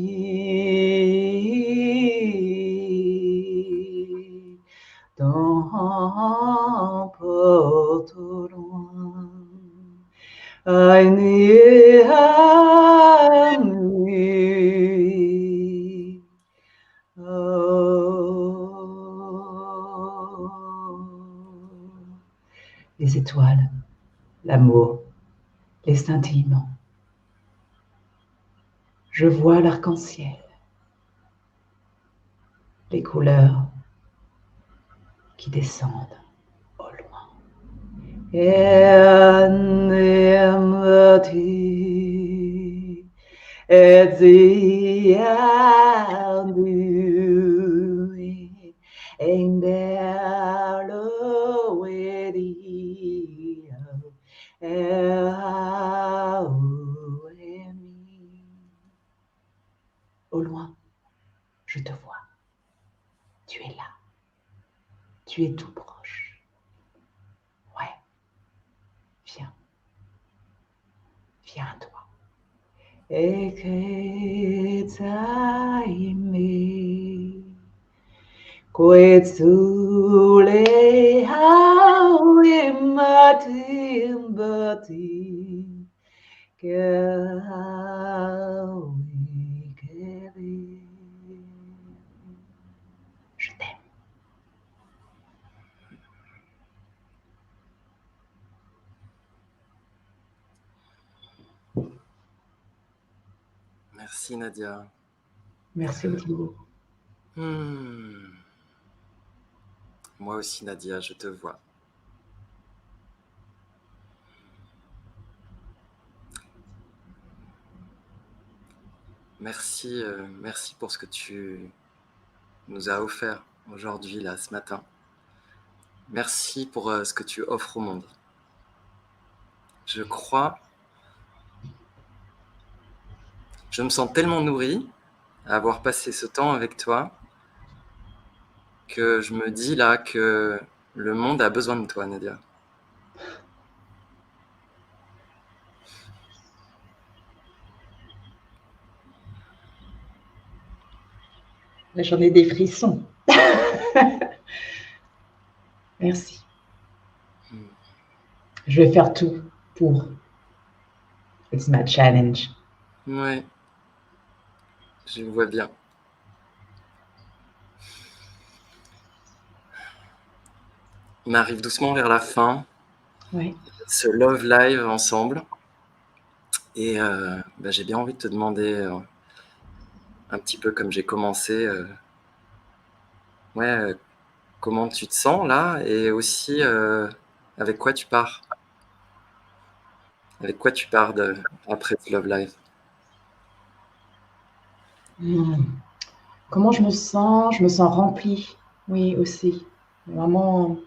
t'emporte au loin. Eine nuit. Les étoiles, l'amour, les scintillements. Je vois l'arc-en-ciel, les couleurs qui descendent au loin. Enmity at the undoing, and there au loin, je te vois. Tu es là. Tu es tout proche. Ouais, viens. Viens à toi. Et que t'aimer. Koetsule hawi matimbati. Kawi kere. Je t'aime. Merci Nadia. Merci Olivier. Hmm. Moi aussi Nadia, je te vois. Merci, merci pour ce que tu nous as offert aujourd'hui, là, ce matin. Merci pour ce que tu offres au monde. Je crois, je me sens tellement nourri à avoir passé ce temps avec toi que je me dis là que le monde a besoin de toi, Nadia. J'en ai des frissons. Merci. Je vais faire tout pour It's my challenge. Ouais, je vois bien. On arrive doucement vers la fin Ouais. de ce Love Live ensemble. Et j'ai bien envie de te demander, un petit peu comme j'ai commencé, ouais, comment tu te sens là? Et aussi, avec quoi tu pars? Avec quoi tu pars après ce Love Live? Mmh. Comment je me sens? Je me sens remplie, oui aussi. Vraiment,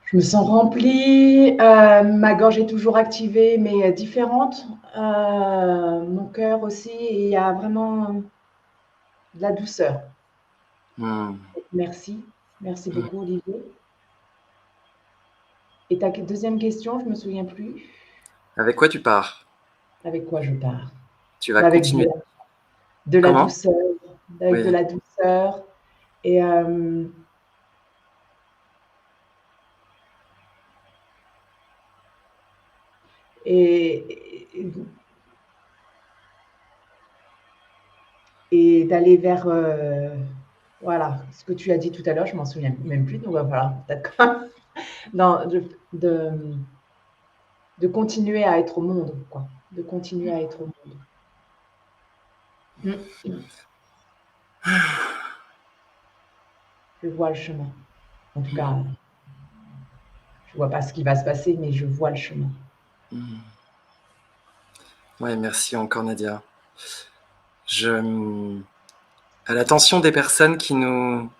je me sens remplie, ma gorge est toujours activée, mais différente. Mon cœur aussi, et il y a vraiment de la douceur. Mmh. Merci. Merci Mmh. beaucoup, Olivier. Et ta deuxième question, je me souviens plus. Avec quoi tu pars? Avec quoi je pars? Tu vas Bah, avec continuer de la comment? douceur, avec de Oui. la douceur et hem et et d'aller vers, voilà, ce que tu as dit tout à l'heure, je m'en souviens même plus, donc va falloir peut-être non, de continuer à être au monde, quoi, de continuer à être au monde. Mmh. Je vois le chemin. En tout Mmh. cas, je vois pas ce qui va se passer, mais je vois le chemin. Mmh. Ouais, merci encore Nadia. Je, à l'attention des personnes qui nous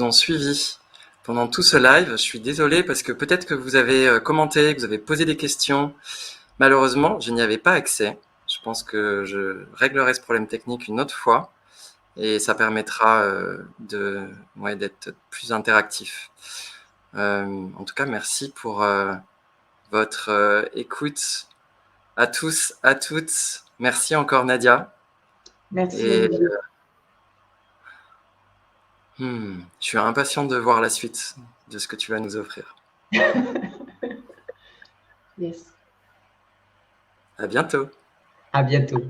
ont suivis pendant tout ce live, je suis désolé parce que peut-être que vous avez commenté, que vous avez posé des questions. Malheureusement, je n'y avais pas accès. Je pense que je réglerai ce problème technique une autre fois et ça permettra ouais, d'être plus interactif. En tout cas, merci pour votre écoute à tous, à toutes. Merci encore Nadia. Merci Et Olivier. je suis impatient de voir la suite de ce que tu vas nous offrir. Yes. À bientôt. À bientôt.